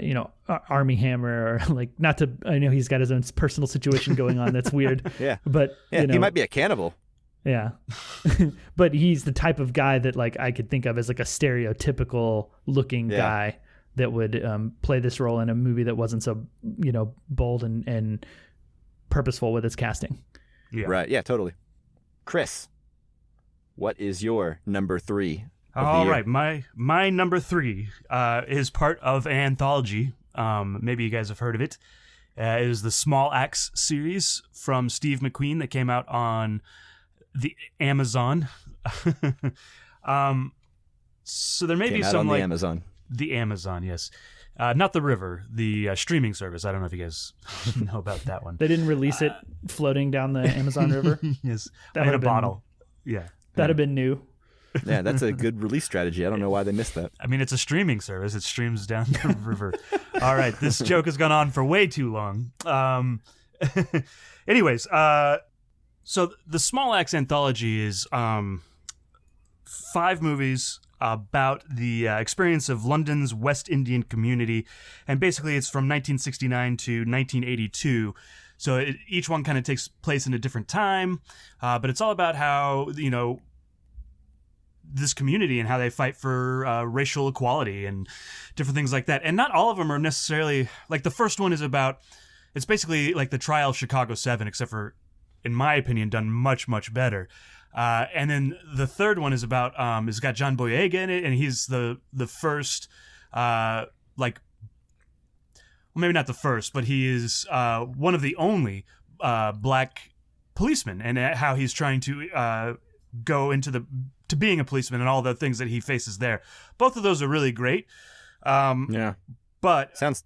you know, Army Hammer, or like, not to, I know he's got his own personal situation going on that's weird. But you know, he might be a cannibal. Yeah. But he's the type of guy that like I could think of as like a stereotypical looking guy that would play this role in a movie that wasn't so, you know, bold and purposeful with its casting. Yeah. Right. Yeah, totally. Chris, what is your number 3? All year. right, my number 3 is part of an anthology. Maybe you guys have heard of it. It was the Small Axe series from Steve McQueen that came out on the Amazon. So there may Came be out some on like the Amazon. the Amazon, yes, not the river, the streaming service. I don't know if you guys know about that one. They didn't release it floating down the Amazon River. Yes, That in would a have been- bottle. Yeah. That'd have been new. Yeah, that's a good release strategy. I don't know why they missed that. I mean, it's a streaming service. It streams down the river. All right, this joke has gone on for way too long. Anyways, so the Small Axe anthology is 5 movies about the experience of London's West Indian community, and basically it's from 1969 to 1982. So each one kind of takes place in a different time, but it's all about how, this community and how they fight for racial equality and different things like that. And not all of them are necessarily, like the first one is about, it's basically like the trial of Chicago 7, except for, in my opinion, done much, much better. And then the third one is about, it's got John Boyega in it, and he's the first, well, maybe not the first, but he is one of the only black policemen, and how he's trying to go into to being a policeman and all the things that he faces there. Both of those are really great. Yeah, But sounds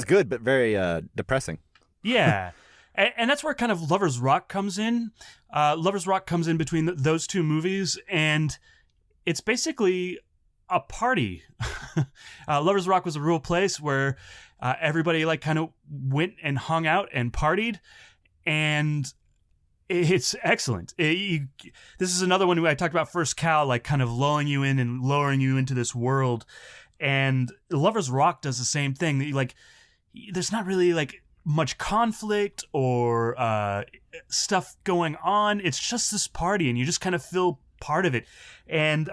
good, but very depressing. yeah. And that's where kind of Lover's Rock comes in. Lover's Rock comes in between those two movies, and it's basically a party. Lover's Rock was a real place where everybody like kind of went and hung out and partied, and it's excellent. This is another one I talked about First Cow, like kind of lulling you in and lowering you into this world. And Lover's Rock does the same thing. Like, there's not really like much conflict or stuff going on. It's just this party, and you just kind of feel part of it. And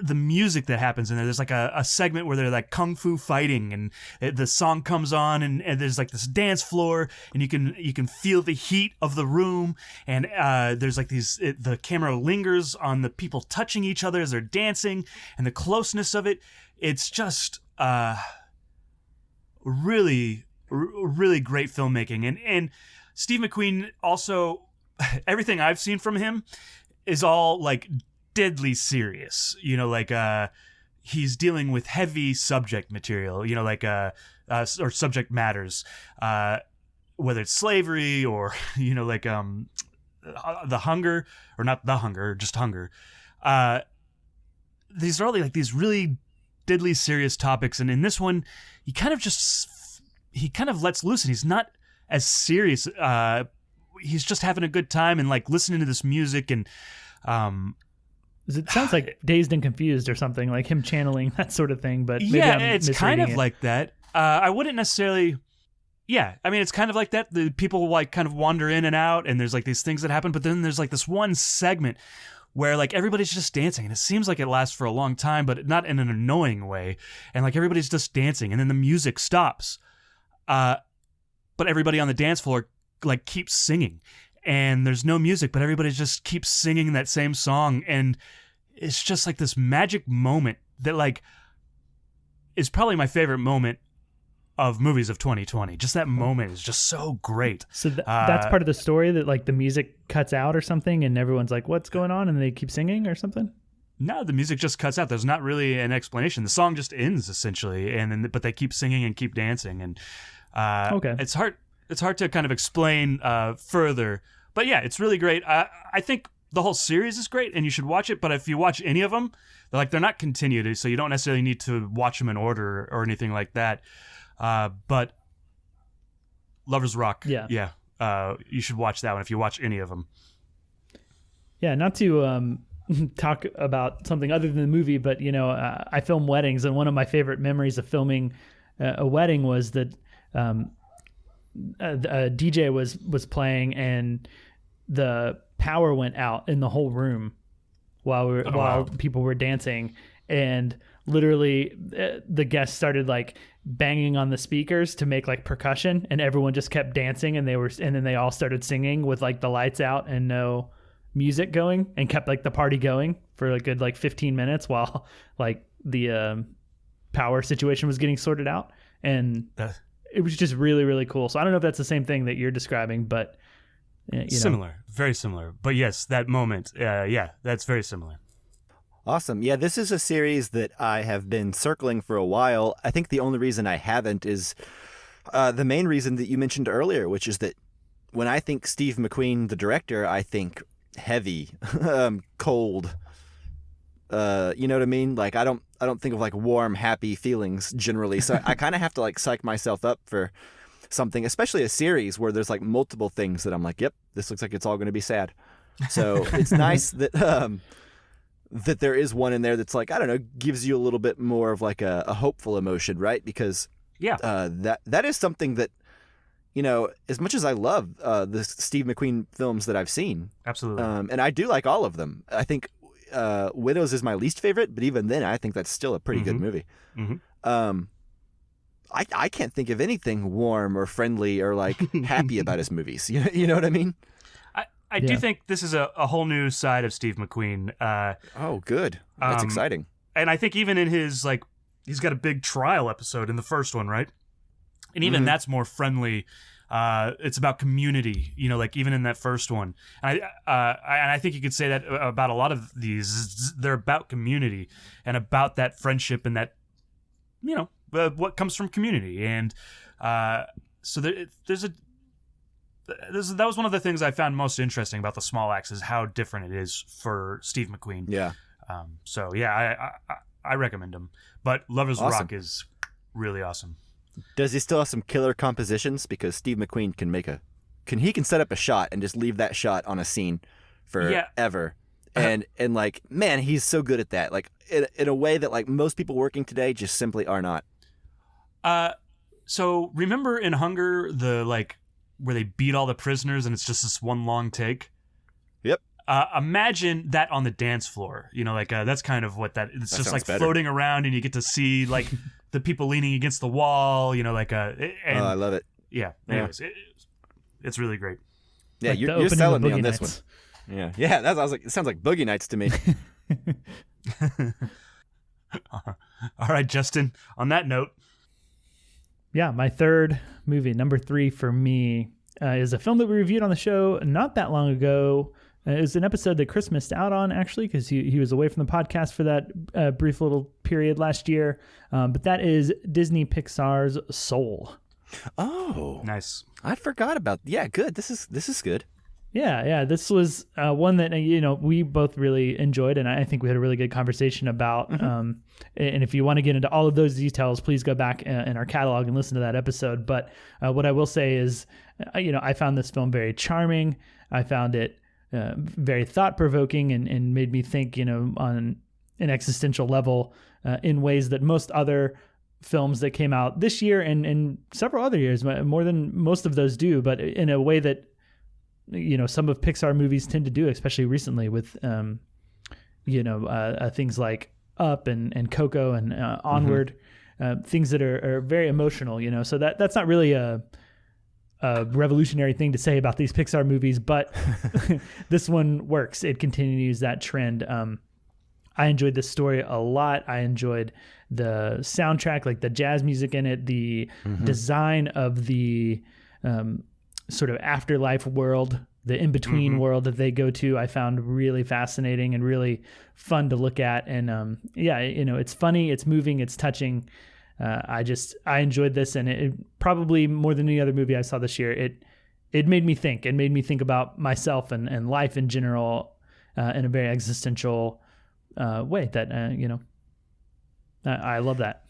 the music that happens in there's like a segment where they're like kung fu fighting, and the song comes on, and there's like this dance floor, and you can feel the heat of the room, and there's like the camera lingers on the people touching each other as they're dancing, and the closeness of it. It's just really great filmmaking. And Steve McQueen also, everything I've seen from him is all like deadly serious, he's dealing with heavy subject material, or subject matters, whether it's slavery or, the hunger, or not the hunger, just hunger. These are all like these really deadly serious topics. And in this one, he kind of lets loose, and he's not as serious. He's just having a good time and like listening to this music, and it sounds like Dazed and Confused or something, like him channeling that sort of thing. But maybe I'm it's kind of like that. I wouldn't necessarily. Yeah, I mean, it's kind of like that. The people like kind of wander in and out, and there's like these things that happen. But then there's like this one segment where like everybody's just dancing, and it seems like it lasts for a long time, but not in an annoying way. And like everybody's just dancing, and then the music stops. But everybody on the dance floor like keeps singing, and there's no music, but everybody just keeps singing that same song, and it's just like this magic moment that like is probably my favorite moment of movies of 2020. Just that moment is just so great. So that's part of the story, that like the music cuts out or something, and everyone's like, "What's going on?" and they keep singing or something. No, the music just cuts out. There's not really an explanation. The song just ends essentially, but they keep singing and keep dancing, and okay, it's hard to kind of explain further. But yeah, it's really great. I think the whole series is great, and you should watch it. But if you watch any of them, they're not continued, so you don't necessarily need to watch them in order or anything like that. But Lover's Rock, you should watch that one if you watch any of them. Yeah, not to talk about something other than the movie, but I film weddings, and one of my favorite memories of filming a wedding was that a DJ was playing, and the power went out in the whole room while people were dancing, and literally the guests started like banging on the speakers to make like percussion, and everyone just kept dancing, and then they all started singing with like the lights out and no music going and kept like the party going for a good like 15 minutes while like the power situation was getting sorted out. And it was just really, really cool. So I don't know if that's the same thing that you're describing, but similar, very similar. But yes, that moment, that's very similar. Awesome. Yeah, this is a series that I have been circling for a while. I think the only reason I haven't is the main reason that you mentioned earlier, which is that when I think Steve McQueen, the director, I think heavy, cold. You know what I mean? Like I don't think of like warm, happy feelings generally. So I kind of have to like psych myself up for something, especially a series where there's like multiple things that I'm like, yep, this looks like it's all going to be sad. So it's nice that that there is one in there that's like, I don't know, gives you a little bit more of like a hopeful emotion, right? Because that is something that, you know, as much as I love the Steve McQueen films that I've seen, absolutely, and I do like all of them. I think Widows is my least favorite, but even then, I think that's still a pretty good movie. Mm-hmm. I can't think of anything warm or friendly or like happy about his movies. You know what I mean? I do think this is a whole new side of Steve McQueen. Oh, good. That's exciting. And I think even in his, like, he's got a big trial episode in the first one, right? And even that's more friendly. It's about community, you know, like even in that first one. And I think you could say that about a lot of these. They're about community and about that friendship and that, you know, what comes from community. And so that was one of the things I found most interesting about the Small Axe is how different it is for Steve McQueen. Yeah. I recommend him. But Lover's Rock is really awesome. Does he still have some killer compositions? Because Steve McQueen can set up a shot and just leave that shot on a scene forever. And like, man, he's so good at that. Like in a way that like most people working today just simply are not. So remember in Hunger, the like where they beat all the prisoners and it's just this one long take? Yep. Imagine that on the dance floor. You know, like that's kind of what it's just like better. Floating around and you get to see like the people leaning against the wall, you know, like I love it. Yeah. Anyways, it's really great. Yeah, like you're selling me on Nights. this one. Yeah. I was like, it sounds like Boogie Nights to me. All right, Justin. On that note. Yeah, my third movie, number 3 for me, is a film that we reviewed on the show not that long ago. It was an episode that Chris missed out on, actually, because he was away from the podcast for that brief little period last year. But that is Disney Pixar's Soul. Oh, nice. I forgot about. Yeah, good. This is good. Yeah. This was one that we both really enjoyed, and I think we had a really good conversation about. And if you want to get into all of those details, please go back in our catalog and listen to that episode. But what I will say is, I found this film very charming. I found it very thought-provoking and made me think, on an existential level in ways that most other films that came out this year and several other years, more than most of those do, but in a way that some of Pixar movies tend to do, especially recently with things like Up and Coco and Onward, things that are very emotional. So that's not really a revolutionary thing to say about these Pixar movies, but this one works. It continues that trend. I enjoyed this story a lot. I enjoyed the soundtrack, like the jazz music in it, the design of the sort of afterlife world, the in-between world that they go to, I found really fascinating and really fun to look at. And it's funny, it's moving, it's touching. I enjoyed this, and it probably more than any other movie I saw this year, it made me think. It made me think about myself and life in general in a very existential way that, I love that.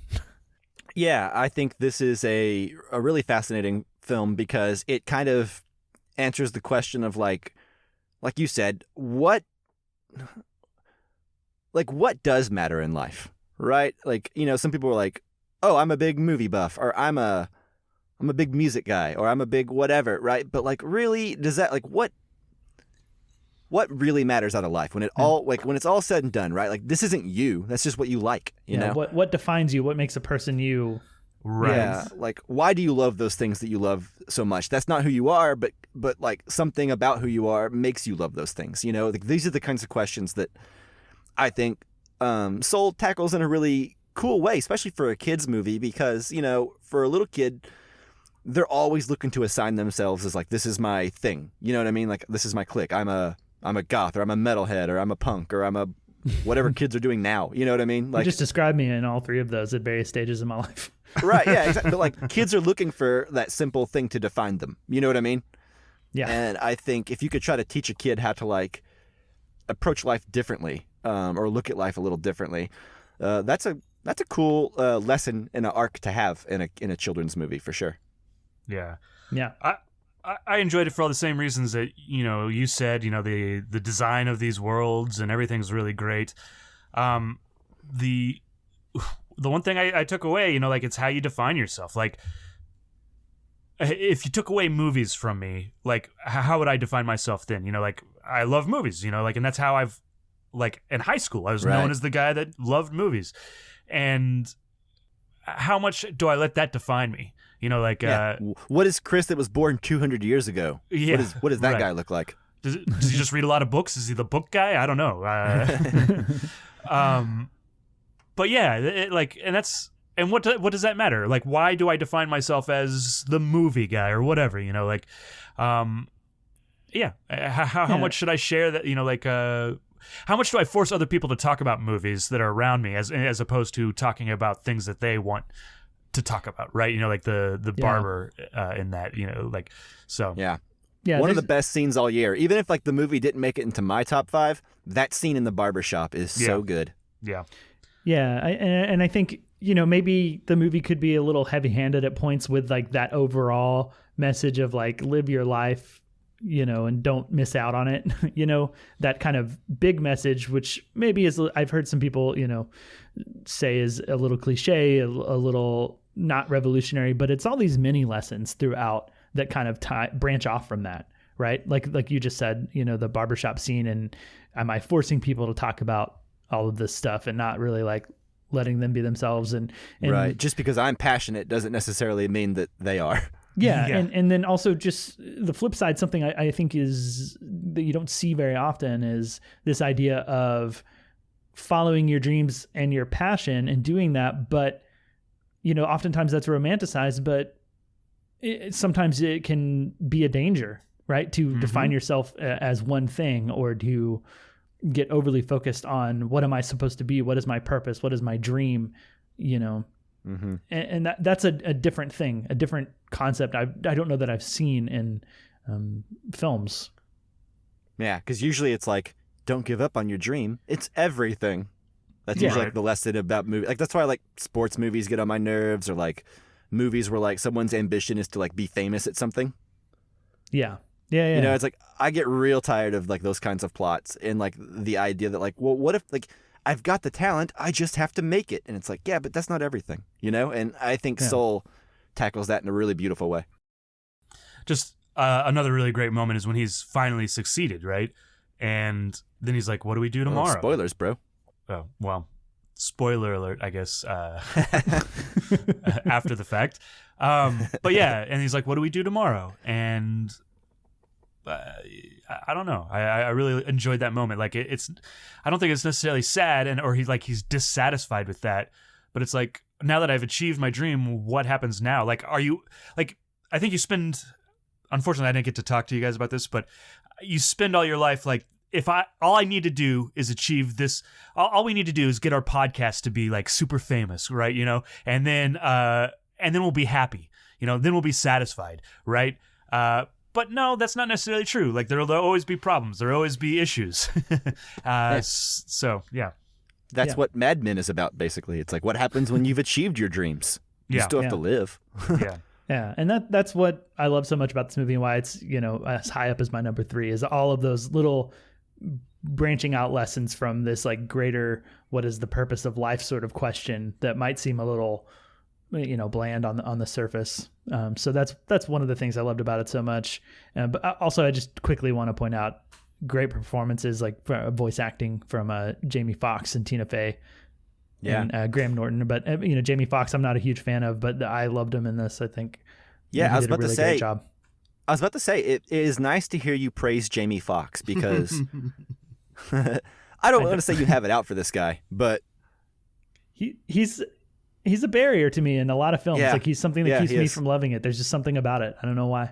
Yeah, I think this is a really fascinating film because it kind of answers the question of like you said, what does matter in life, right? Like, some people are like, oh, I'm a big movie buff, or I'm a big music guy, or I'm a big whatever, right? But like, really, does that like what really matters out of life when when it's all said and done, right? Like, this isn't you. That's just what you like, you know? What defines you? What makes a person you? Right. Yeah, like why do you love those things that you love so much? That's not who you are, but like something about who you are makes you love those things. Like, these are the kinds of questions that I think Soul tackles in a really cool way, especially for a kids movie, because for a little kid, they're always looking to assign themselves as like, this is my thing. You know what I mean? Like, this is my clique. I'm a goth, or I'm a metalhead, or I'm a punk, or I'm a whatever kids are doing now. You know what I mean? Like, You just described me in all three of those at various stages of my life. right? Yeah, exactly. But like, kids are looking for that simple thing to define them. You know what I mean? Yeah. And I think if you could try to teach a kid how to like approach life differently, or look at life a little differently, that's a cool lesson and an arc to have in a children's movie for sure. Yeah. Yeah. I enjoyed it for all the same reasons that you said. The design of these worlds and everything's really great. The one thing I took away, like, it's how you define yourself. Like, if you took away movies from me, like, how would I define myself then? Like, I love movies. Like, and that's how I've, like, in high school, I was known as the guy that loved movies. And how much do I let that define me? Like, what is Chris that was born 200 years ago? Yeah, what does that right. guy look like? Does he just read a lot of books? Is he the book guy? I don't know. But yeah, and what does that matter? Like, why do I define myself as the movie guy or whatever? Like, yeah. How much should I share that? Like, how much do I force other people to talk about movies that are around me, as opposed to talking about things that they want to talk about, right? Like the barber in that, like, so. Yeah. Yeah, One of the best scenes all year. Even if like the movie didn't make it into my top 5, that scene in the barbershop is so good. Yeah. Yeah, and I think, maybe the movie could be a little heavy-handed at points with like that overall message of like, live your life, and don't miss out on it. That kind of big message, which maybe is, I've heard some people, say is a little cliche, a little not revolutionary, but it's all these mini lessons throughout that kind of branch off from that, right? Like you just said, the barbershop scene, and am I forcing people to talk about all of this stuff and not really like letting them be themselves? And right. Just because I'm passionate doesn't necessarily mean that they are. Yeah. And then also just the flip side, something I think is that you don't see very often is this idea of following your dreams and your passion and doing that. But, oftentimes that's romanticized, but sometimes it can be a danger, right? To define yourself as one thing, or to get overly focused on what am I supposed to be? What is my purpose? What is my dream? And that's a different thing, a different concept. I don't know that I've seen in films. Yeah, because usually it's like, don't give up on your dream. It's everything. That's usually like the lesson about movie. Like, that's why like sports movies get on my nerves, or like movies where like someone's ambition is to like be famous at something. Yeah. It's like, I get real tired of like those kinds of plots, and like the idea that like, well, what if like I've got the talent, I just have to make it. And it's like, yeah, but that's not everything, And I think Soul tackles that in a really beautiful way. Just another really great moment is when he's finally succeeded, right? And then he's like, what do we do tomorrow? Spoilers, bro. Oh, well, spoiler alert, I guess, after the fact. But yeah, and he's like, what do we do tomorrow? And I don't know. I really enjoyed that moment. Like, I don't think it's necessarily sad, or he's dissatisfied with that, but it's like, now that I've achieved my dream, what happens now? Like, are you like, I think you spend, unfortunately I didn't get to talk to you guys about this, but you spend all your life like, all I need to do is achieve this, all we need to do is get our podcast to be like super famous, right? And then we'll be happy, then we'll be satisfied, right? But no, that's not necessarily true. Like, there'll always be problems. There'll always be issues. So, yeah. That's what Mad Men is about, basically. It's like, what happens when you've achieved your dreams? You still have to live. Yeah. Yeah, and that's what I love so much about this movie, and why it's, as high up as my number 3, is all of those little branching out lessons from this like greater, what is the purpose of life sort of question that might seem a little, bland on the surface. So that's one of the things I loved about it so much. But also, I just quickly want to point out great performances, like voice acting from Jamie Foxx and Tina Fey. Yeah. and Graham Norton. But Jamie Foxx, I'm not a huge fan of, but I loved him in this. I think. Yeah, he I was did a about to really say. great job. I was about to say it is nice to hear you praise Jamie Foxx because I don't want to say you have it out for this guy, but he's a barrier to me in a lot of films. Yeah. Like he's something that keeps he me is. from loving it. There's just something about it. I don't know why.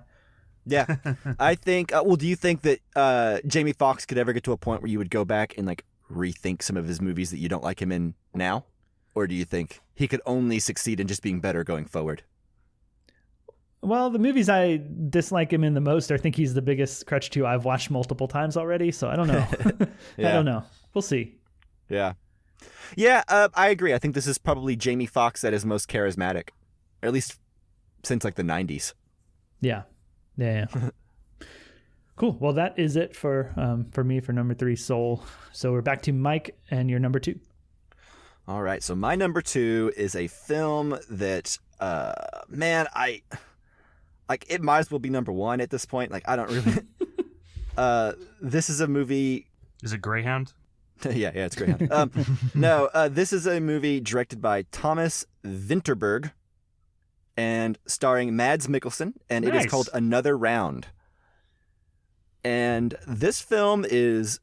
yeah, I think. Well, do you think that Jamie Foxx could ever get to a point where you would go back and like rethink some of his movies that you don't like him in now, or do you think he could only succeed in just being better going forward? Well, the movies I dislike him in the most, I think he's the biggest crutch to. I've watched multiple times already, so I don't know. Yeah. I don't know. We'll see. Yeah. Yeah, I agree. I think this is probably Jamie Foxx that is most charismatic, or at least since like the 90s. Yeah. Cool. Well, that is it for me for number 3, Soul. So we're back to Mike and your number 2. All right. So my number 2 is a film that, man, it might as well be number 1 at this point. Like, I don't really. This is a movie. Is it Greyhound? yeah, it's Greyhound. No, this is a movie directed by Thomas Vinterberg and starring Mads Mikkelsen, and it is called Another Round. And this film is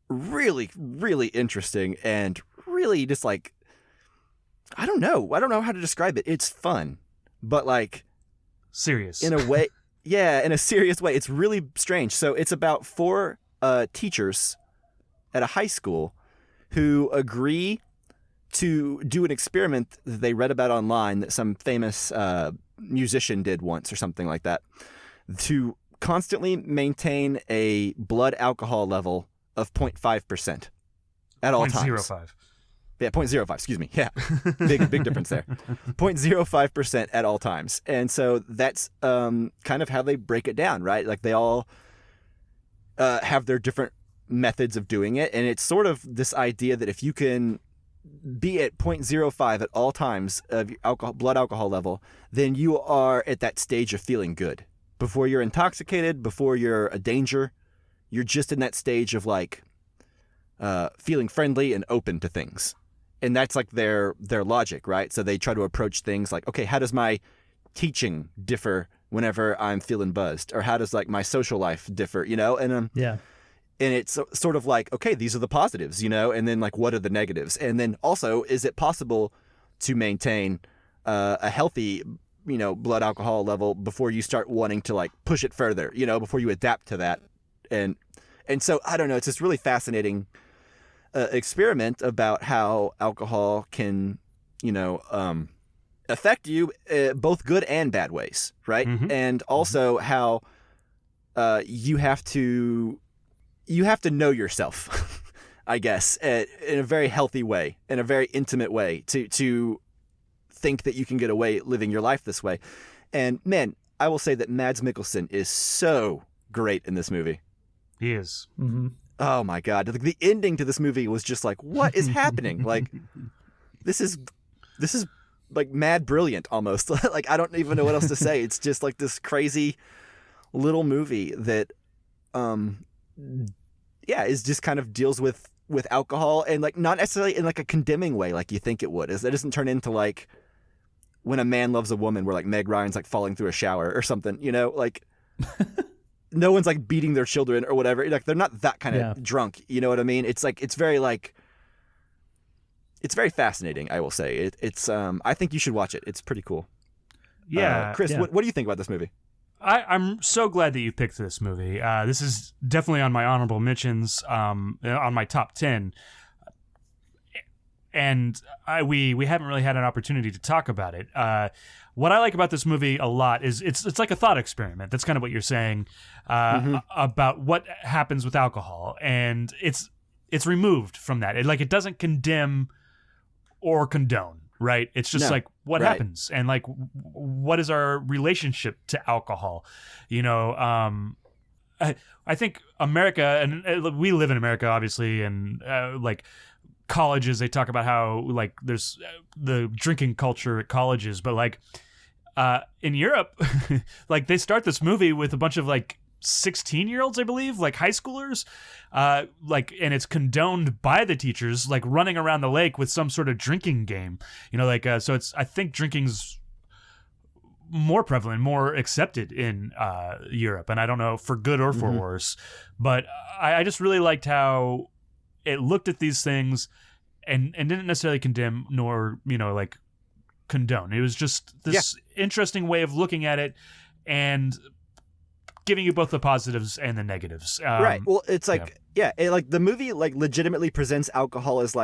really, really interesting and really just like, I don't know how to describe it. It's fun, but like, serious in a way. Yeah, in a serious way. It's really strange. So it's about 4 teachers at a high school who agree to do an experiment that they read about online that some famous musician did once or something like that, to constantly maintain a blood alcohol level of 0.5% at all times. 0.05. Yeah, 0.05, excuse me. Yeah, big difference there. 0.05% at all times. And so that's kind of how they break it down, right? Like they all have their different methods of doing it. And it's sort of this idea that if you can be at 0.05 at all times of your blood alcohol level, then you are at that stage of feeling good. Before you're intoxicated, before you're a danger, you're just in that stage of like feeling friendly and open to things. And that's like their logic, right? So they try to approach things like, okay, how does my teaching differ whenever I'm feeling buzzed? Or how does like my social life differ, And yeah. And it's sort of like, okay, these are the positives, and then like, what are the negatives? And then also, is it possible to maintain a healthy, blood alcohol level before you start wanting to like push it further, before you adapt to that? And so, I don't know, it's this really fascinating experiment about how alcohol can, affect you both good and bad ways, right? Mm-hmm. And also how you have to know yourself, I guess, in a very healthy way, in a very intimate way, to think that you can get away living your life this way. And man, I will say that Mads Mikkelsen is so great in this movie. He is. Mm-hmm. Oh my God. Like, the ending to this movie was just like, what is happening? Like, this is like mad brilliant almost. Like, I don't even know what else to say. It's just like this crazy little movie that, is just kind of deals with alcohol, and like not necessarily in like a condemning way like you think it would. It doesn't turn into like When a Man Loves a Woman, where like Meg Ryan's like falling through a shower or something, like no one's like beating their children or whatever. Like they're not that kind of drunk, you know what I mean? It's like it's very fascinating, I will say. It's I think you should watch it. It's pretty cool. Yeah. Chris, What do you think about this movie? I'm so glad that you picked this movie. This is definitely on my honorable mentions, on my top 10. And we haven't really had an opportunity to talk about it. What I like about this movie a lot is it's like a thought experiment. That's kind of what you're saying about what happens with alcohol, and it's removed from that. It doesn't condemn or condone, right? It's just like what happens, and like what is our relationship to alcohol? I think America, and we live in America, obviously, and like colleges, they talk about how like there's the drinking culture at colleges, but like in Europe, like they start this movie with a bunch of like 16-year-olds, I believe, like high schoolers, and it's condoned by the teachers, like running around the lake with some sort of drinking game, so it's, I think drinking's more prevalent, more accepted in Europe, and I don't know for good or for worse, but I just really liked how it looked at these things and didn't necessarily condemn nor condone. It was just this interesting way of looking at it and giving you both the positives and the negatives. Right. Well, it's like, the movie legitimately presents alcohol as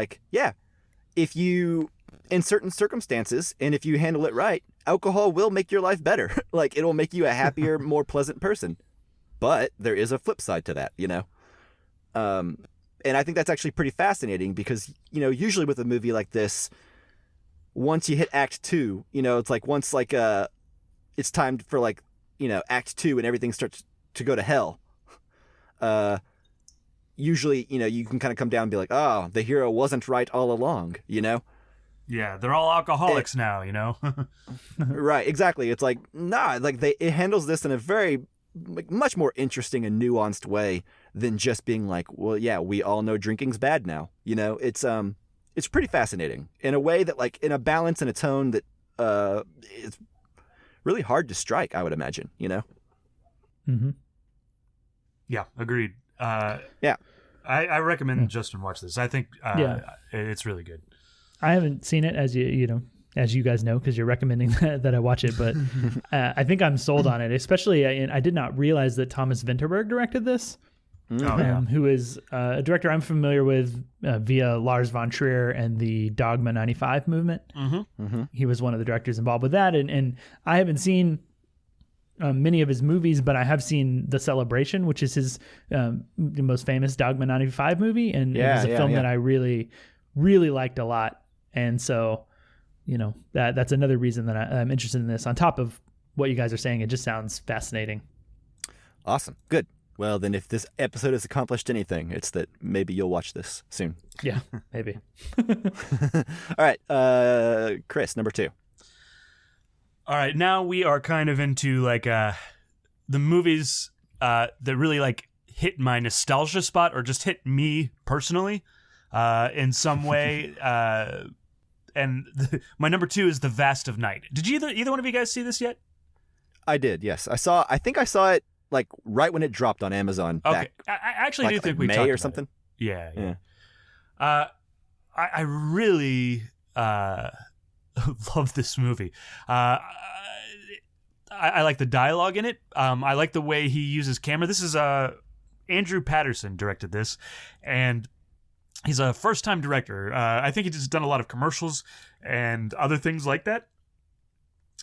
if you, in certain circumstances, and if you handle it right, alcohol will make your life better. It'll make you a happier, more pleasant person. But there is a flip side to that, and I think that's actually pretty fascinating because, usually with a movie like this, once you hit Act 2, it's like once it's time for Act 2 and everything starts to go to hell. Usually, you can kind of come down and be like, oh, the hero wasn't right all along, Yeah, they're all alcoholics now, Right, exactly. It's like, nah, it handles this in a very much more interesting and nuanced way than just being like, well, yeah, we all know drinking's bad now. It's pretty fascinating in a way that in a balance and a tone that is really hard to strike, I would imagine, Mm-hmm. Yeah, agreed. Yeah. I recommend Justin watch this. I think it's really good. I haven't seen it, as as you guys know, because you're recommending that I watch it, but I think I'm sold on it. Especially, I did not realize that Thomas Vinterberg directed this, who is a director I'm familiar with via Lars von Trier and the Dogma 95 movement. Mm-hmm. Mm-hmm. He was one of the directors involved with that, and I haven't seen many of his movies, but I have seen The Celebration, which is his most famous Dogma 95 movie, and it was a film that I really, really liked a lot. And so, that's another reason that I'm interested in this. On top of what you guys are saying, it just sounds fascinating. Awesome. Good. Well, then if this episode has accomplished anything, it's that maybe you'll watch this soon. Yeah, maybe. All right. Chris, number 2. All right. Now we are kind of into the movies that really hit my nostalgia spot or just hit me personally in some way. And my number 2 is The Vast of Night. Did either one of you guys see this yet? I did, yes. I think I saw it right when it dropped on Amazon. Okay, I actually do think we May talked or about something. It. Yeah. I really love this movie. I like the dialogue in it. I like the way he uses camera. This is Andrew Patterson directed this, and he's a first-time director. I think he's just done a lot of commercials and other things like that.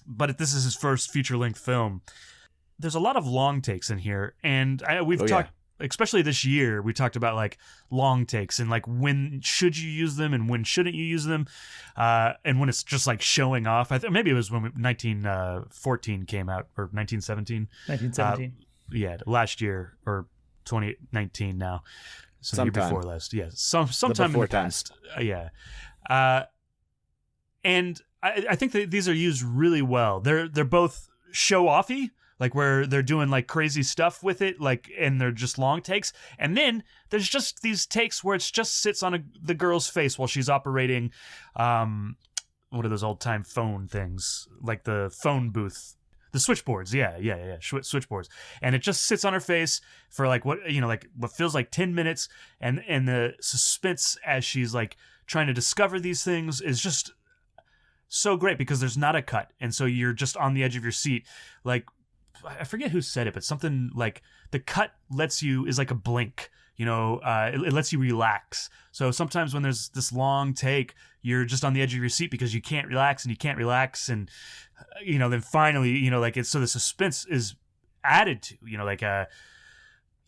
But this is his first feature-length film. There's a lot of long takes in here, and we've talked, especially this year, we talked about long takes and when should you use them and when shouldn't you use them, and when it's just showing off. Maybe it was when 1914 came out, or 1917. 1917. Last year, or 2019 now. So sometime. Year before last, sometime in the past. And I think that these are used really well. They're both show-offy, where they're doing crazy stuff with it, and they're just long takes. And then there's just these takes where it just sits on the girl's face while she's operating, what are those old-time phone things, the phone booth. The switchboards, switchboards, and it just sits on her face for what feels like 10 minutes, and the suspense as she's trying to discover these things is just so great because there's not a cut, and so you're just on the edge of your seat. I forget who said it, but something the cut is like a blink. It lets you relax. So sometimes when there's this long take, you're just on the edge of your seat because you can't relax, and then finally, it's so the suspense is added to,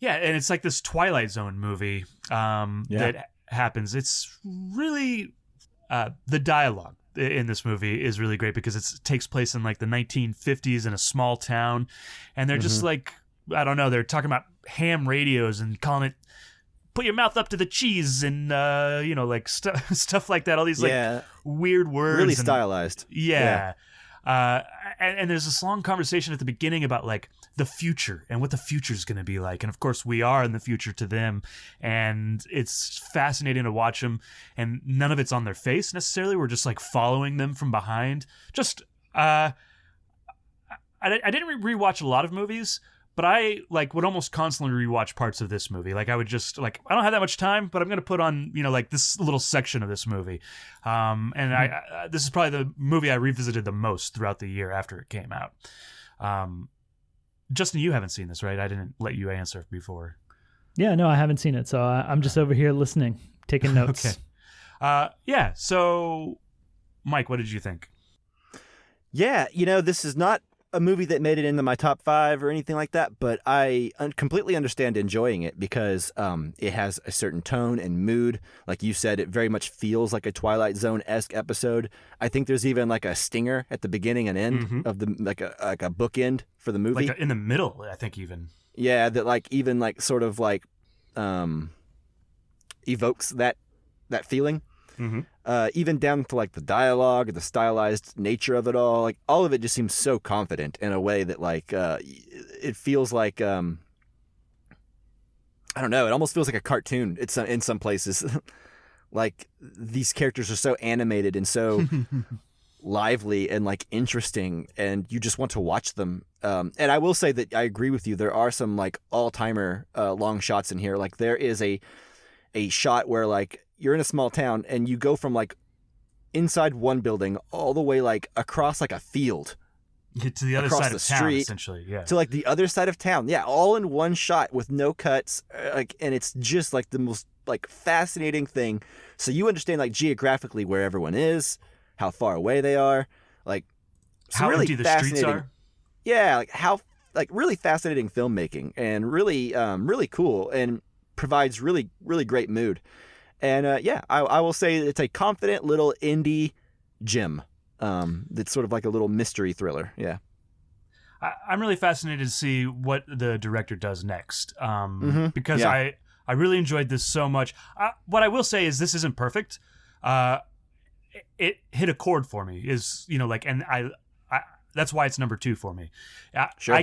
and it's this Twilight Zone movie that happens. It's really the dialogue in this movie is really great because it takes place in the 1950s in a small town, and they're just I don't know, they're talking about ham radios and calling it "put your mouth up to the cheese" and stuff like that. All these weird words, really stylized. Yeah. And there's this long conversation at the beginning about like the future and what the future is going to be like. And of course we are in the future to them. And it's fascinating to watch them. And none of it's on their face necessarily. We're just like following them from behind. Just, I didn't rewatch a lot of movies, but I like would almost constantly rewatch parts of this movie. Like I would just like, I don't have that much time, but I'm going to put on, like this little section of this movie. This is probably the movie I revisited the most throughout the year after it came out. Justin, you haven't seen this, right? I didn't let you answer before. Yeah, no, I haven't seen it. So I'm just over here listening, taking notes. Okay. So Mike, what did you think? Yeah, this is not a movie that made it into my top 5 or anything like that, but I completely understand enjoying it because it has a certain tone and mood. Like you said, it very much feels like a Twilight Zone-esque episode. I think there's even like a stinger at the beginning and end of the like a bookend for the movie. Like in the middle, I think even. Yeah, that like even like sort of like evokes that feeling. Even down to like the dialogue, the stylized nature of it all, like all of it just seems so confident in a way that like it feels like I don't know, it almost feels like a cartoon. It's in some places. Like these characters are so animated and so lively and like interesting, and you just want to watch them. And I will say that I agree with you. There are some like all-timer long shots in here. Like there is a shot where like you're in a small town and you go from like inside one building all the way like across like a field to the other side of town, essentially. Yeah, to like the other side of town. Yeah, all in one shot with no cuts. Like, and it's just like the most like fascinating thing. So you understand like geographically where everyone is, how far away they are, like how really empty the streets are. Yeah, like how like really fascinating filmmaking and really really cool and provides really really great mood. And I will say it's a confident little indie gem that's sort of like a little mystery thriller. Yeah. I'm really fascinated to see what the director does next because I really enjoyed this so much. What I will say is this isn't perfect. It hit a chord for me and I that's why it's number 2 for me. Sure.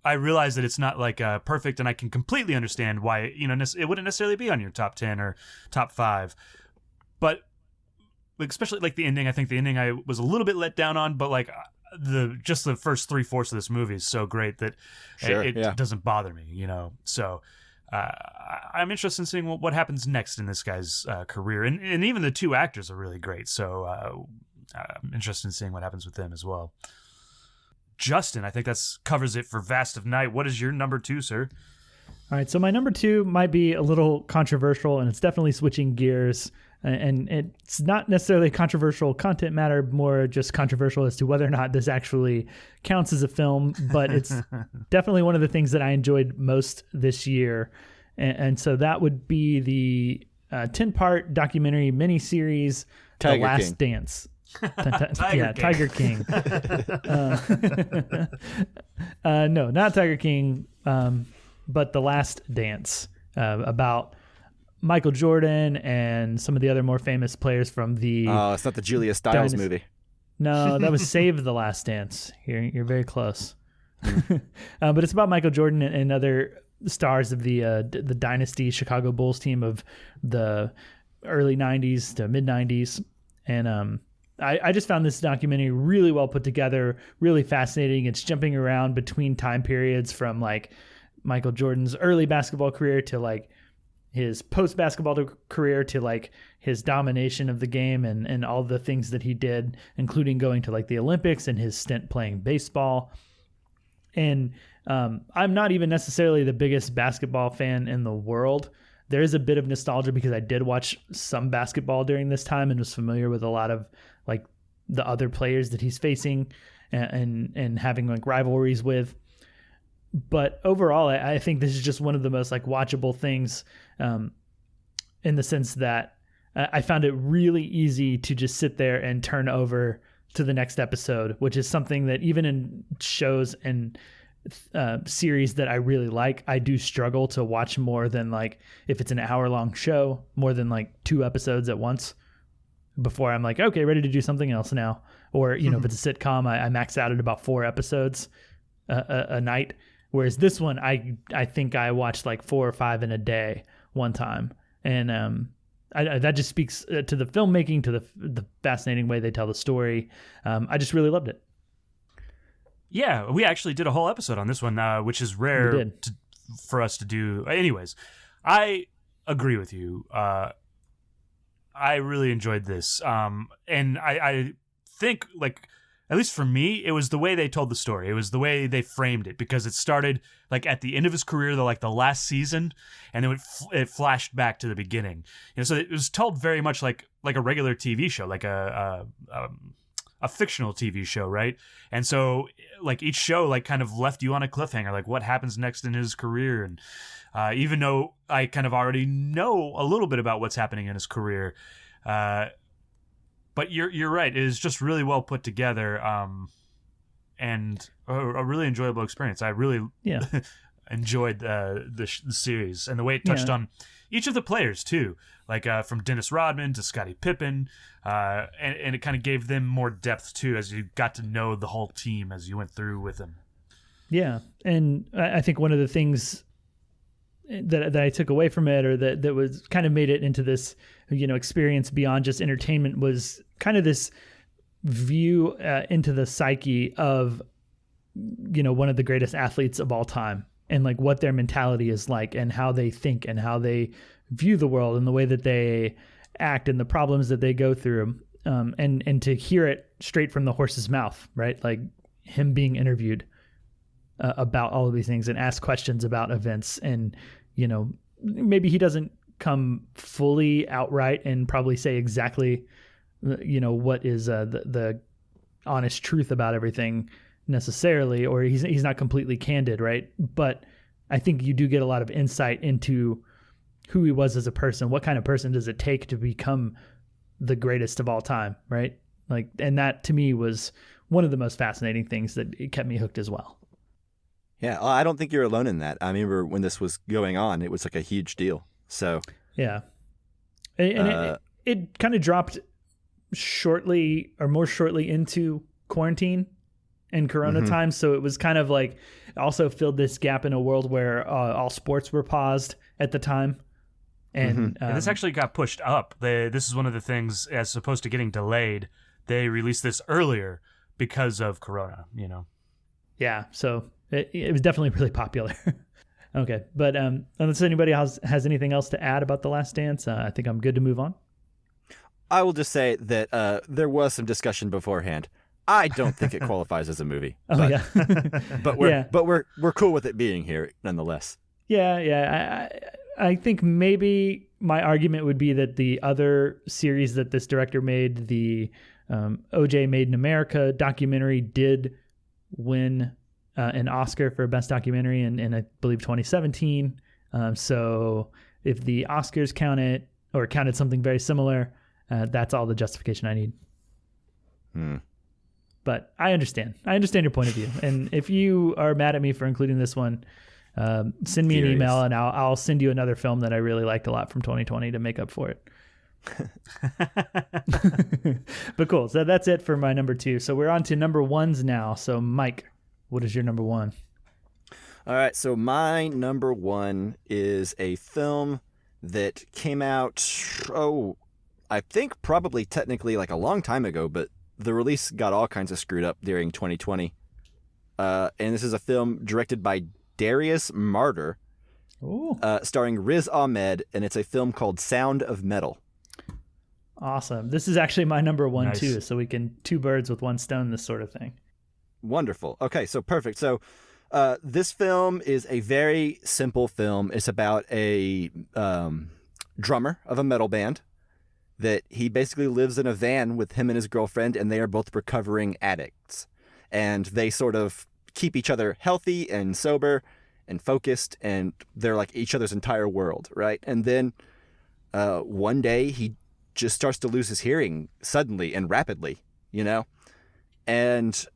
I realize that it's not like perfect, and I can completely understand why it wouldn't necessarily be on your top 10 or top 5. But like, especially like the ending, I think the ending I was a little bit let down on, but like the first 3/4 of this movie is so great that it doesn't bother me, So I'm interested in seeing what happens next in this guy's career, and even the 2 actors are really great. So I'm interested in seeing what happens with them as well. Justin, I think that's covers it for Vast of Night. What is your number 2, sir? All right, so my number 2 might be a little controversial, and it's definitely switching gears. And it's not necessarily controversial content matter, more just controversial as to whether or not this actually counts as a film. But it's definitely one of the things that I enjoyed most this year. And so that would be the 10-part documentary miniseries, The Last Dance. Tiger King. No, not Tiger King, but The Last Dance, about Michael Jordan and some of the other more famous players from the... Oh, it's not the Julia Stiles movie. No, that was Save the Last Dance. You're very close. But it's about Michael Jordan and other stars of the dynasty Chicago Bulls team of the early 90s to mid 90s. And I just found this documentary really well put together, really fascinating. It's jumping around between time periods from like Michael Jordan's early basketball career to like his post-basketball career to like his domination of the game and all the things that he did, including going to like the Olympics and his stint playing baseball. And I'm not even necessarily the biggest basketball fan in the world. There is a bit of nostalgia because I did watch some basketball during this time and was familiar with a lot of like the other players that he's facing and having like rivalries with. But overall, I think this is just one of the most like watchable things in the sense that I found it really easy to just sit there and turn over to the next episode, which is something that even in shows and series that I really like, I do struggle to watch more than like if it's an hour-long show, more than like 2 episodes at once. before I'm like, okay, ready to do something else now. Or, you know, if it's a sitcom, I max out at about 4 episodes a night. Whereas this one, I think I watched like 4 or 5 in a day one time. And that just speaks to the filmmaking, to the fascinating way they tell the story. I just really loved it. Yeah, we actually did a whole episode on this one, which is rare for us to do. Anyways, I agree with you. I really enjoyed this. And I think, like, at least for me, it was the way they told the story. It was the way they framed it, because it started like at the end of his career, the last season, and then it flashed back to the beginning. You know, so it was told very much like a regular TV show, like a fictional TV show, right? And so like each show like kind of left you on a cliffhanger, like what happens next in his career. And even though I kind of already know a little bit about what's happening in his career, but you're right, it is just really well put together, and a really enjoyable experience. I really enjoyed the series, and the way it touched on each of the players too, like from Dennis Rodman to Scottie Pippen, and it kind of gave them more depth too as you got to know the whole team as you went through with them. Yeah, and I think one of the things that I took away from it, or that was kind of made it into this, you know, experience beyond just entertainment, was kind of this view into the psyche of, you know, one of the greatest athletes of all time, and like what their mentality is like, and how they think, and how they view the world, and the way that they act, and the problems that they go through, and to hear it straight from the horse's mouth, right? Like him being interviewed about all of these things and ask questions about events, and, you know, maybe he doesn't come fully outright and probably say exactly, you know, what is the honest truth about everything necessarily, or he's not completely candid, right? But I think you do get a lot of insight into who he was as a person. What kind of person does it take to become the greatest of all time, right? Like, and that to me was one of the most fascinating things that it kept me hooked as well. Yeah, I don't think you're alone in that. I remember when this was going on, it was like a huge deal. So yeah, and it kind of dropped shortly into quarantine and Corona time. So it was kind of like also filled this gap in a world where all sports were paused at the time. And this actually got pushed up. This is one of the things, as opposed to getting delayed, they released this earlier because of Corona, you know? Yeah, so it was definitely really popular. Okay, but unless anybody else has anything else to add about The Last Dance, I think I'm good to move on. I will just say that there was some discussion beforehand. I don't think it qualifies as a movie. Yeah. but we're cool with it being here nonetheless. Yeah. I think maybe my argument would be that the other series that this director made, the O.J. Made in America documentary, did win an Oscar for Best Documentary in I believe 2017. So if the Oscars count it, or counted something very similar, that's all the justification I need. But I understand your point of view. And if you are mad at me for including this one, send me an email and I'll send you another film that I really liked a lot from 2020 to make up for it. But cool. So that's it for my number 2. So we're on to number 1s now. So Mike, what is your number 1? All right. So my number 1 is a film that came out, I think probably technically like a long time ago, but the release got all kinds of screwed up during 2020. And this is a film directed by Darius Martyr, starring Riz Ahmed, and it's a film called Sound of Metal. Awesome. This is actually my number 1 Nice. too, so we can 2 birds with 1 stone, this sort of thing. Wonderful. Okay, so perfect. So this film is a very simple film. It's about a drummer of a metal band that he basically lives in a van with him and his girlfriend, and they are both recovering addicts. And they sort of keep each other healthy and sober and focused, and they're like each other's entire world, right? And then one day he just starts to lose his hearing suddenly and rapidly, you know? And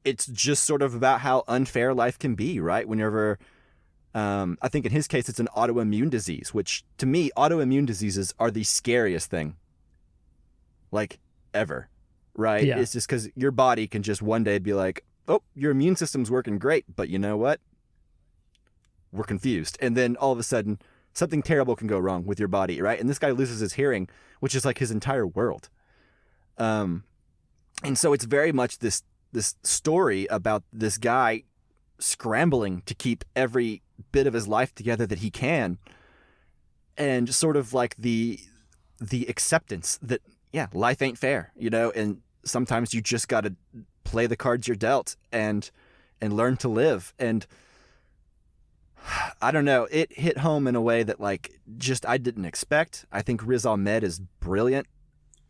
it's just sort of about how unfair life can be, right? Whenever, I think in his case, it's an autoimmune disease, which to me, autoimmune diseases are the scariest thing like ever, right? Yeah. It's just because your body can just one day be like, oh, your immune system's working great, but you know what? We're confused. And then all of a sudden, something terrible can go wrong with your body, right? And this guy loses his hearing, which is like his entire world. And so it's very much this story about this guy scrambling to keep every bit of his life together that he can, and sort of like the acceptance that, yeah, life ain't fair, you know, and sometimes you just got to play the cards you're dealt and learn to live. And I don't know, it hit home in a way that like just I didn't expect. I think Riz Ahmed is brilliant.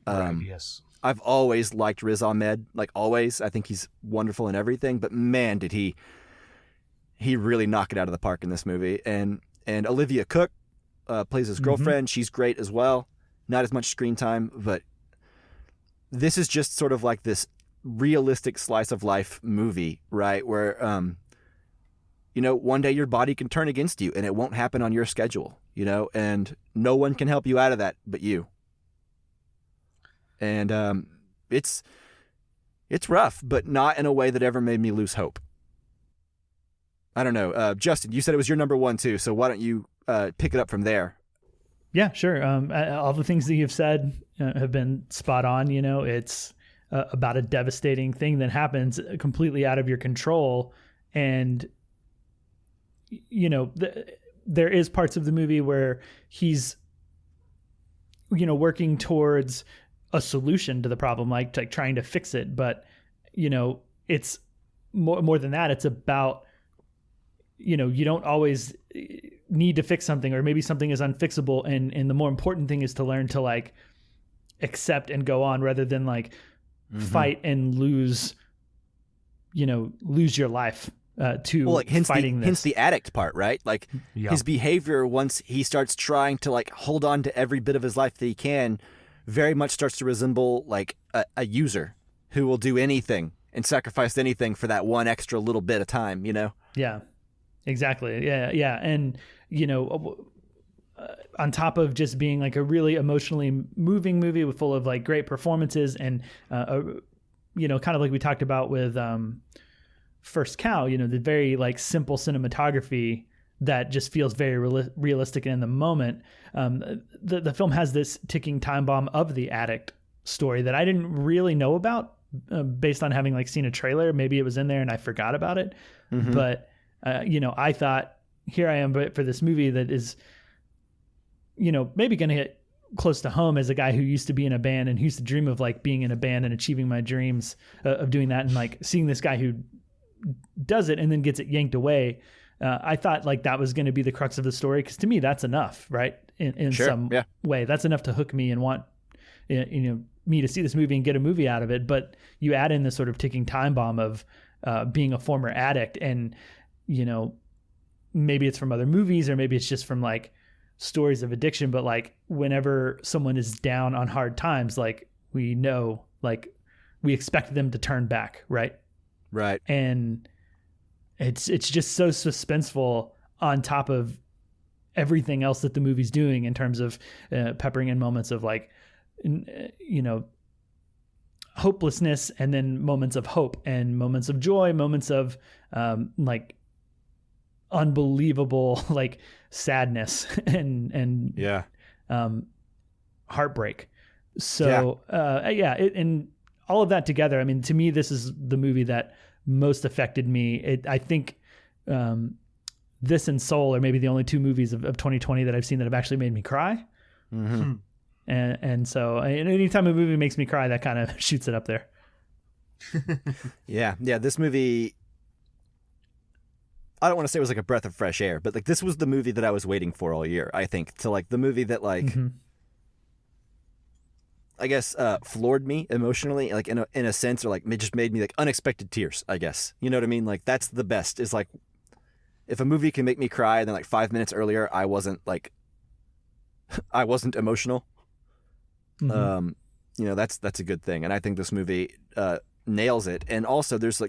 Yes. I've always liked Riz Ahmed, like always. I think he's wonderful in everything, but man, did he really knock it out of the park in this movie. And Olivia Cook plays his girlfriend. She's great as well. Not as much screen time, but this is just sort of like this realistic slice of life movie, right? Where, you know, one day your body can turn against you and it won't happen on your schedule, you know, and no one can help you out of that but you. And it's rough, but not in a way that ever made me lose hope. I don't know. Justin, you said it was your number one too, so why don't you pick it up from there? Yeah, sure. All the things that you've said have been spot on. You know, it's about a devastating thing that happens completely out of your control. And, you know, there is parts of the movie where he's, you know, working towards a solution to the problem, like trying to fix it. But, you know, it's more than that. It's about, you know, you don't always need to fix something, or maybe something is unfixable. And the more important thing is to learn to like accept and go on, rather than like fight and lose your life to well, like, fighting this. Hence the addict part, right? Like his behavior, once he starts trying to like hold on to every bit of his life that he can, very much starts to resemble like a user who will do anything and sacrifice anything for that one extra little bit of time, you know? Yeah, exactly. Yeah. And, you know, on top of just being like a really emotionally moving movie with full of like great performances and, you know, kind of like we talked about with First Cow, you know, the very like simple cinematography that just feels very realistic and in the moment. The film has this ticking time bomb of the addict story that I didn't really know about based on having like seen a trailer. Maybe it was in there and I forgot about it. But, you know, I thought, here I am for this movie that is, you know, maybe going to hit close to home as a guy who used to be in a band and who used to dream of like being in a band and achieving my dreams of doing that. And like seeing this guy who does it and then gets it yanked away. I thought like that was going to be the crux of the story, because to me that's enough, right? In Sure, some way, that's enough to hook me and want, you know, me to see this movie and get a movie out of it. But you add in this sort of ticking time bomb of being a former addict, and, you know, maybe it's from other movies or maybe it's just from like stories of addiction, but like whenever someone is down on hard times, like we know, like we expect them to turn back, right? Right. And it's just so suspenseful on top of everything else that the movie's doing in terms of peppering in moments of like, you know, hopelessness, and then moments of hope and moments of joy, moments of like unbelievable like sadness and heartbreak. So and all of that together, I mean, to me, this is the movie that most affected me. I think this and Soul are maybe the only two movies of 2020 that I've seen that have actually made me cry. And so anytime a movie makes me cry, that kind of shoots it up there. Yeah. This movie, I don't want to say it was like a breath of fresh air, but like this was the movie that I was waiting for all year, I think, to like the movie that like, I guess, floored me emotionally, like in a sense, or like it just made me like unexpected tears, I guess. You know what I mean? Like that's the best, is like, if a movie can make me cry and then like 5 minutes earlier, I wasn't emotional. You know, that's a good thing. And I think this movie nails it. And also there's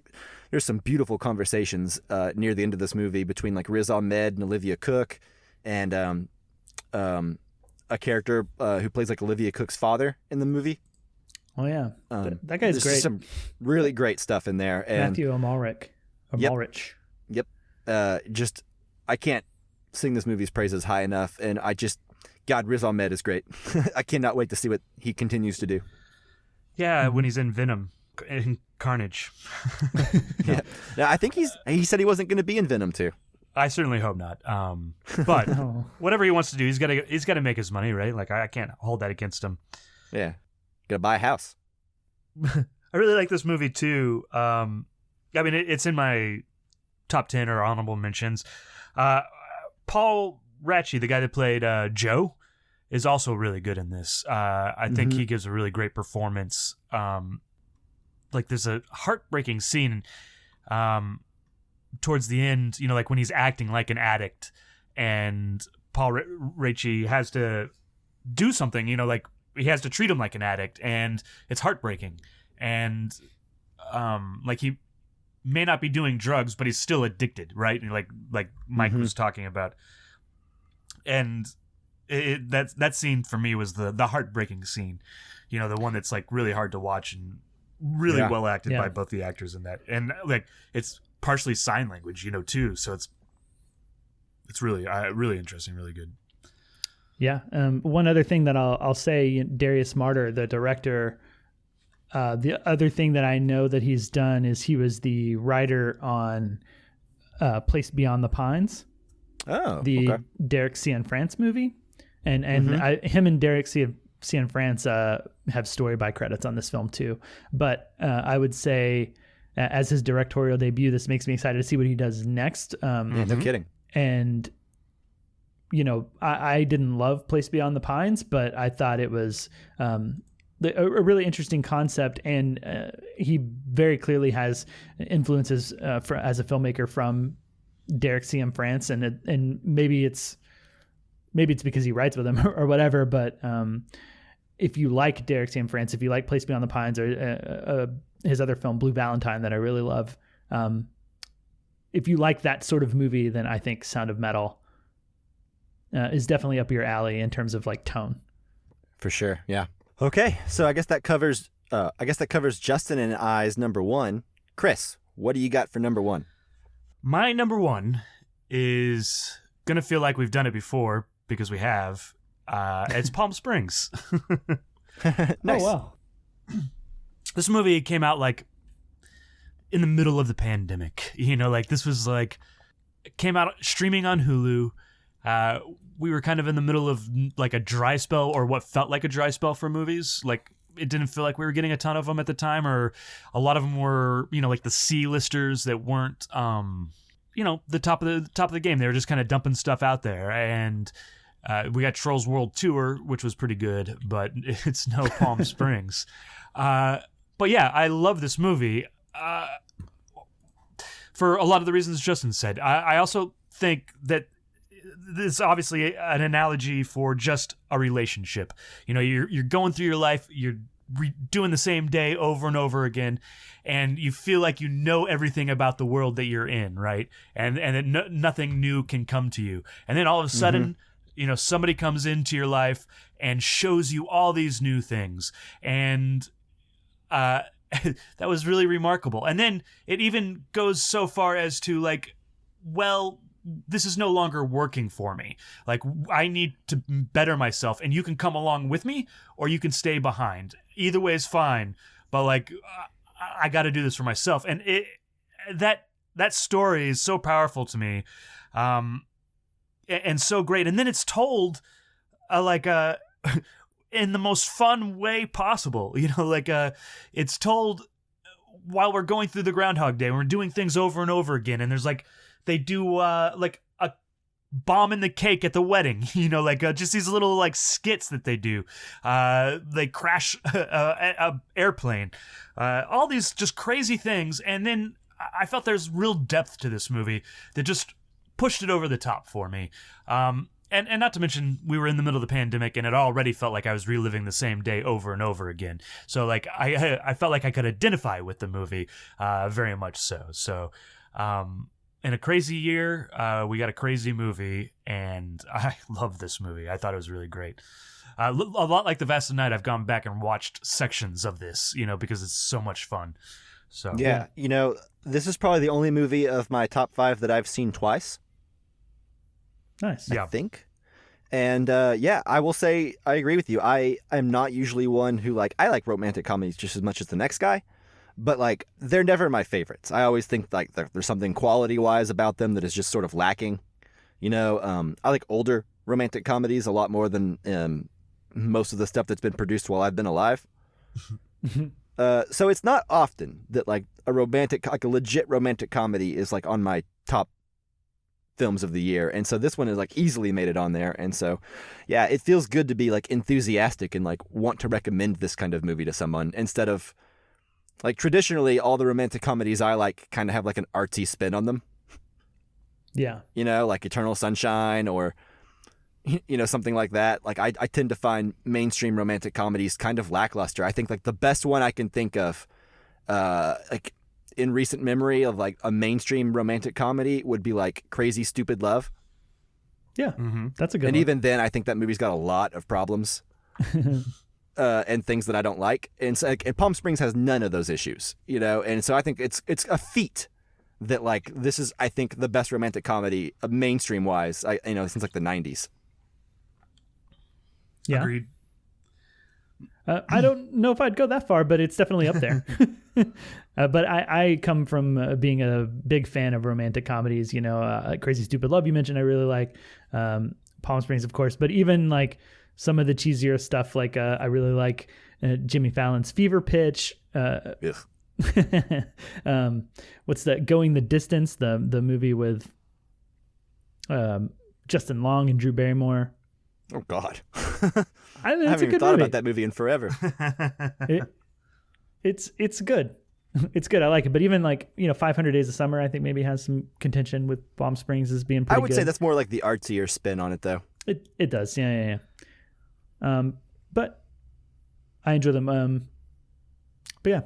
some beautiful conversations near the end of this movie between like Riz Ahmed and Olivia Cook, and a character who plays like Olivia Cook's father in the movie. Oh yeah, that guy's There's great. just some really great stuff in there. And Matthew Amalric. Amalrich. Yep. I can't sing this movie's praises high enough, and God, Riz Ahmed is great. I cannot wait to see what he continues to do. Yeah, when he's in Venom, in Carnage. Yeah. Now, I think he said he wasn't going to be in Venom 2. I certainly hope not. But whatever he wants to do, he's got to make his money, right? Like I can't hold that against him. Yeah. Got to buy a house. I really like this movie too. I mean, it's in my top 10 or honorable mentions. Paul Ratchie, the guy that played Joe, is also really good in this. I think he gives a really great performance. Like there's a heartbreaking scene towards the end, you know, like when he's acting like an addict and Paul Ratchie has to do something, you know, like he has to treat him like an addict, and it's heartbreaking. And like he may not be doing drugs, but he's still addicted, right? And like Mike was talking about. And that scene for me was the heartbreaking scene, you know, the one that's like really hard to watch and really well acted by both the actors in that. And like it's partially sign language, you know, too. So it's really really interesting, really good. Yeah. One other thing that I'll say, Darius Martyr, the director, the other thing that I know that he's done is he was the writer on Place Beyond the Pines. Oh, the Derek Cianfrance movie, and him and Derek Cianfrance have story by credits on this film too. But I would say, as his directorial debut, this makes me excited to see what he does next. No kidding. And you know, I didn't love Place Beyond the Pines, but I thought it was a really interesting concept, and he very clearly has influences as a filmmaker from Derek Cianfrance, and maybe it's because he writes with him or whatever. But if you like Derek Cianfrance, if you like Place Beyond the Pines or his other film Blue Valentine that I really love, if you like that sort of movie, then I think Sound of Metal is definitely up your alley in terms of like tone. For sure, yeah. Okay, so I guess that covers Justin and I's number one. Chris, what do you got for number one? My number one is gonna feel like we've done it before because we have. It's Palm Springs. Nice. Oh wow! This movie came out like in the middle of the pandemic. You know, like this was like came out streaming on Hulu. We were kind of in the middle of like a dry spell, or what felt like a dry spell for movies. Like it didn't feel like we were getting a ton of them at the time, or a lot of them were, you know, like the C-listers that weren't, you know, the top of the game. They were just kind of dumping stuff out there. And we got Trolls World Tour, which was pretty good, but it's no Palm Springs. But yeah, I love this movie for a lot of the reasons Justin said. I also think that this is obviously an analogy for just a relationship. You know, you're going through your life, you're doing the same day over and over again, and you feel like you know everything about the world that you're in, right? And that nothing new can come to you. And then all of a sudden, you know, somebody comes into your life and shows you all these new things. And that was really remarkable. And then it even goes so far as to like, well, this is no longer working for me. Like, I need to better myself, and you can come along with me, or you can stay behind. Either way is fine, but like, I got to do this for myself. And that story is so powerful to me, and so great. And then it's told in the most fun way possible. You know, like it's told while we're going through the Groundhog Day, and we're doing things over and over again, and there's like, they do like a bomb in the cake at the wedding, you know, like just these little like skits that they do. They crash a airplane, all these just crazy things. And then I felt there's real depth to this movie that just pushed it over the top for me. And not to mention, we were in the middle of the pandemic, and it already felt like I was reliving the same day over and over again. So like I felt like I could identify with the movie very much so. So in a crazy year, we got a crazy movie, and I love this movie. I thought it was really great. A lot like The Vast of Night, I've gone back and watched sections of this, because it's so much fun. So Yeah, this is probably the only movie of my top 5 that I've seen twice. Nice. I think. And I will say I agree with you. I am not usually one who I like romantic comedies just as much as the next guy, but they're never my favorites. I always think there's something quality wise about them that is just sort of lacking. I like older romantic comedies a lot more than most of the stuff that's been produced while I've been alive. So it's not often that a legit romantic comedy is on my top films of the year, and so this one is easily made it on there. And so it feels good to be enthusiastic and want to recommend this kind of movie to someone, instead of traditionally all the romantic comedies I like kind of have an artsy spin on them. Yeah. Eternal Sunshine or something like that. I tend to find mainstream romantic comedies kind of lackluster. I think the best one I can think of in recent memory of a mainstream romantic comedy would be Crazy Stupid Love. Yeah. That's a good one. And even then I think that movie's got a lot of problems and things that I don't like. And so, and Palm Springs has none of those issues, and so I think it's a feat that this is, I think, the best romantic comedy mainstream wise, since the 90s. Yeah. Agreed. I don't know if I'd go that far, but it's definitely up there. But I come from being a big fan of romantic comedies. Crazy Stupid Love you mentioned I really like. Palm Springs, of course. But even some of the cheesier stuff, I really like Jimmy Fallon's Fever Pitch. What's that? Going the Distance, the movie with Justin Long and Drew Barrymore. Oh God. I haven't even thought about that movie in forever. It's good. It's good. I like it. But even 500 Days of Summer, I think maybe has some contention with Palm Springs as being pretty good. I would say that's more the artsier spin on it, though. It does. Yeah. But I enjoy them. But yeah,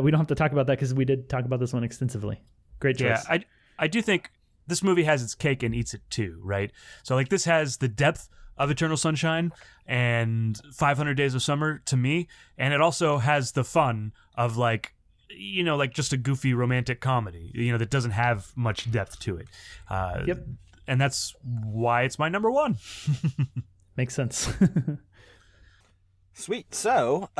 we don't have to talk about that because we did talk about this one extensively. Great choice. Yeah, I do think this movie has its cake and eats it too, right? So this has the depth of Eternal Sunshine and 500 Days of Summer to me, and it also has the fun of just a goofy romantic comedy, that doesn't have much depth to it. Yep. And that's why it's my number one. Makes sense. Sweet. So,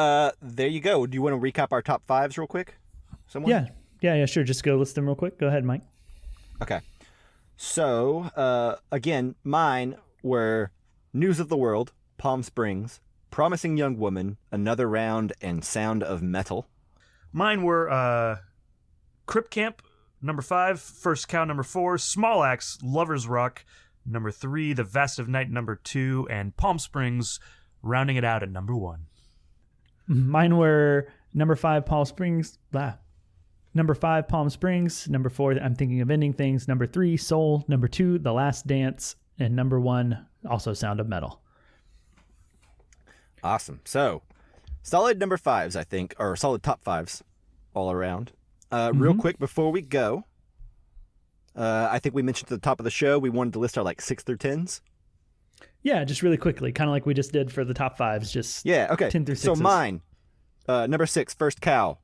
there you go. Do you want to recap our top 5s real quick? Someone? Yeah, sure. Just go list them real quick. Go ahead, Mike. Okay. So, again, mine were News of the World, Palm Springs, Promising Young Woman, Another Round, and Sound of Metal. Mine were Crip Camp, number 5, First Cow, number 4, Small Axe, Lover's Rock, number 3, The Vast of Night, number 2, and Palm Springs, rounding it out at number 1. Mine were number 5, Palm Springs. Number 5, Palm Springs. Number 4, I'm Thinking of Ending Things. Number 3, Soul. Number 2, The Last Dance. And number 1, also Sound of Metal. Awesome. So, solid number 5s, I think, or solid top 5s all around. Real quick before we go, I think we mentioned at the top of the show we wanted to list our 6 through 10s. Yeah, just really quickly, kind of like we just did for the top 5s. Just 10 through 6s. So mine, number 6, First Cow.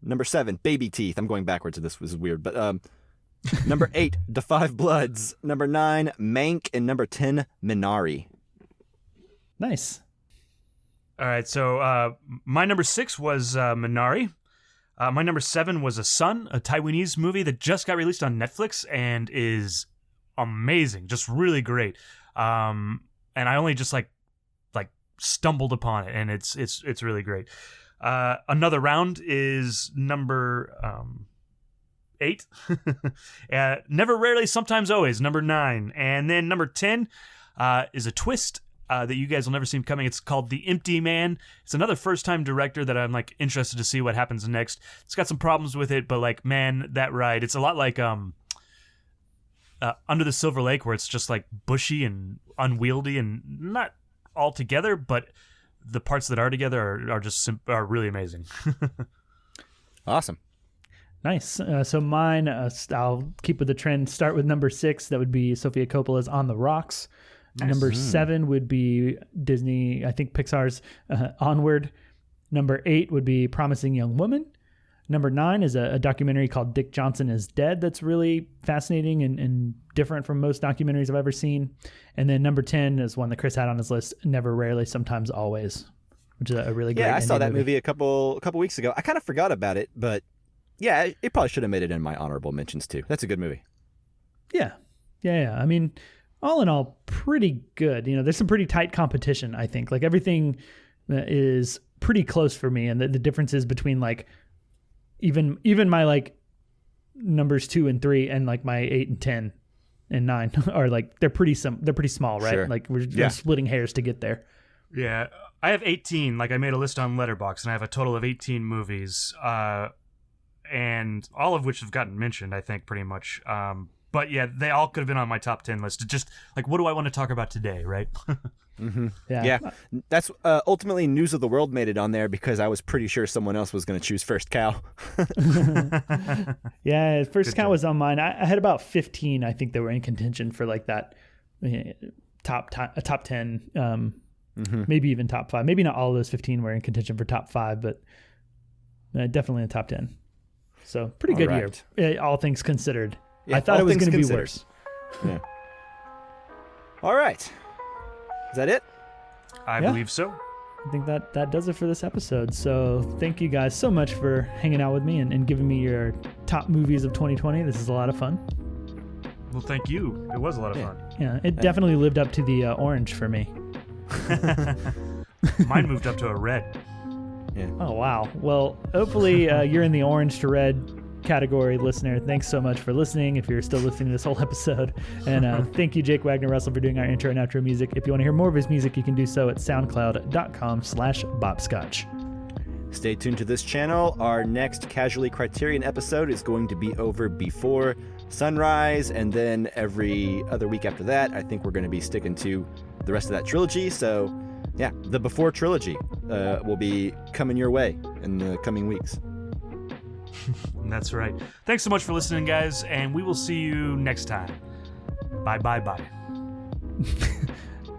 Number 7, Baby Teeth. I'm going backwards. This was weird, but number 8, Da 5 Bloods. Number 9, Mank, and number 10, Minari. Nice. All right, so my number 6 was Minari. My number 7 was A Son, a Taiwanese movie that just got released on Netflix and is amazing, just really great. And I only just stumbled upon it, and it's really great. Another Round is number 8. Never, Rarely, Sometimes, Always, number 9. And then number 10 is a twist that you guys will never see coming. It's called The Empty Man. It's another first-time director that I'm interested to see what happens next. It's got some problems with it, but man, that ride. It's a lot like Under the Silver Lake, where it's just bushy and unwieldy and not all together, but the parts that are together are really amazing. Awesome. Nice. So mine, I'll keep with the trend. Start with number 6. That would be Sofia Coppola's On the Rocks. Nice. Number 7 would be Disney, I think Pixar's Onward. Number 8 would be Promising Young Woman. Number 9 is a documentary called Dick Johnson is Dead. That's really fascinating and different from most documentaries I've ever seen. And then number 10 is one that Chris had on his list, Never, Rarely, Sometimes, Always, which is a really great I saw that movie a couple weeks ago. I kind of forgot about it, but yeah, it probably should have made it in my honorable mentions too. That's a good movie. Yeah. I mean, all in all, pretty good. There's some pretty tight competition, I think. Like everything is pretty close for me, and the differences between like even my like numbers 2 and 3 and like my 8 and 10 and 9 are like they're pretty small, right? Sure. Like we're splitting hairs to get there. Yeah, I have 18. Like I made a list on Letterboxd, and I have a total of 18 movies, and all of which have gotten mentioned, I think, pretty much. But yeah, they all could have been on my top 10 list. Just like, what do I want to talk about today, right? Mm-hmm. Yeah. That's ultimately News of the World made it on there because I was pretty sure someone else was going to choose First Cow. Yeah, First Cow was on mine. I had about 15, I think, that were in contention for like that top 10, maybe even top 5. Maybe not all of those 15 were in contention for top 5, but definitely in the top 10. So pretty good year, all things considered. Yeah, I thought it was going to be worse. Yeah. All right. Is that it? I believe so. I think that does it for this episode. So thank you guys so much for hanging out with me and giving me your top movies of 2020. This is a lot of fun. Well, thank you. It was a lot of fun. Yeah, it definitely lived up to the orange for me. Mine moved up to a red. Yeah. Oh, wow. Well, hopefully you're in the orange to red category, listener. Thanks so much for listening, if you're still listening to this whole episode. And thank you, Jake Wagner Russell, for doing our intro and outro music. If you want to hear more of his music, you can do so at soundcloud.com/bopscotch. Stay tuned to this channel. Our next Casually Criterion episode is going to be over before sunrise, and then every other week after that, I think we're going to be sticking to the rest of that trilogy. So yeah, the Before trilogy will be coming your way in the coming weeks. That's right. Thanks so much for listening, guys, and we will see you next time. Bye. That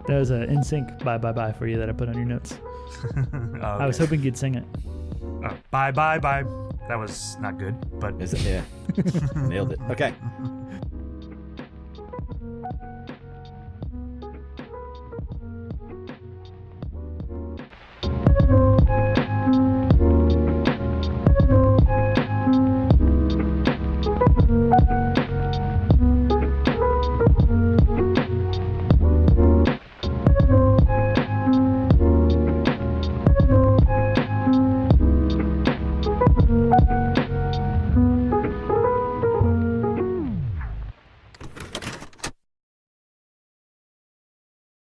was an NSYNC bye for you that I put on your notes. Okay. I was hoping you'd sing it. Bye. That was not good, but Is it? Yeah. Nailed it. Okay.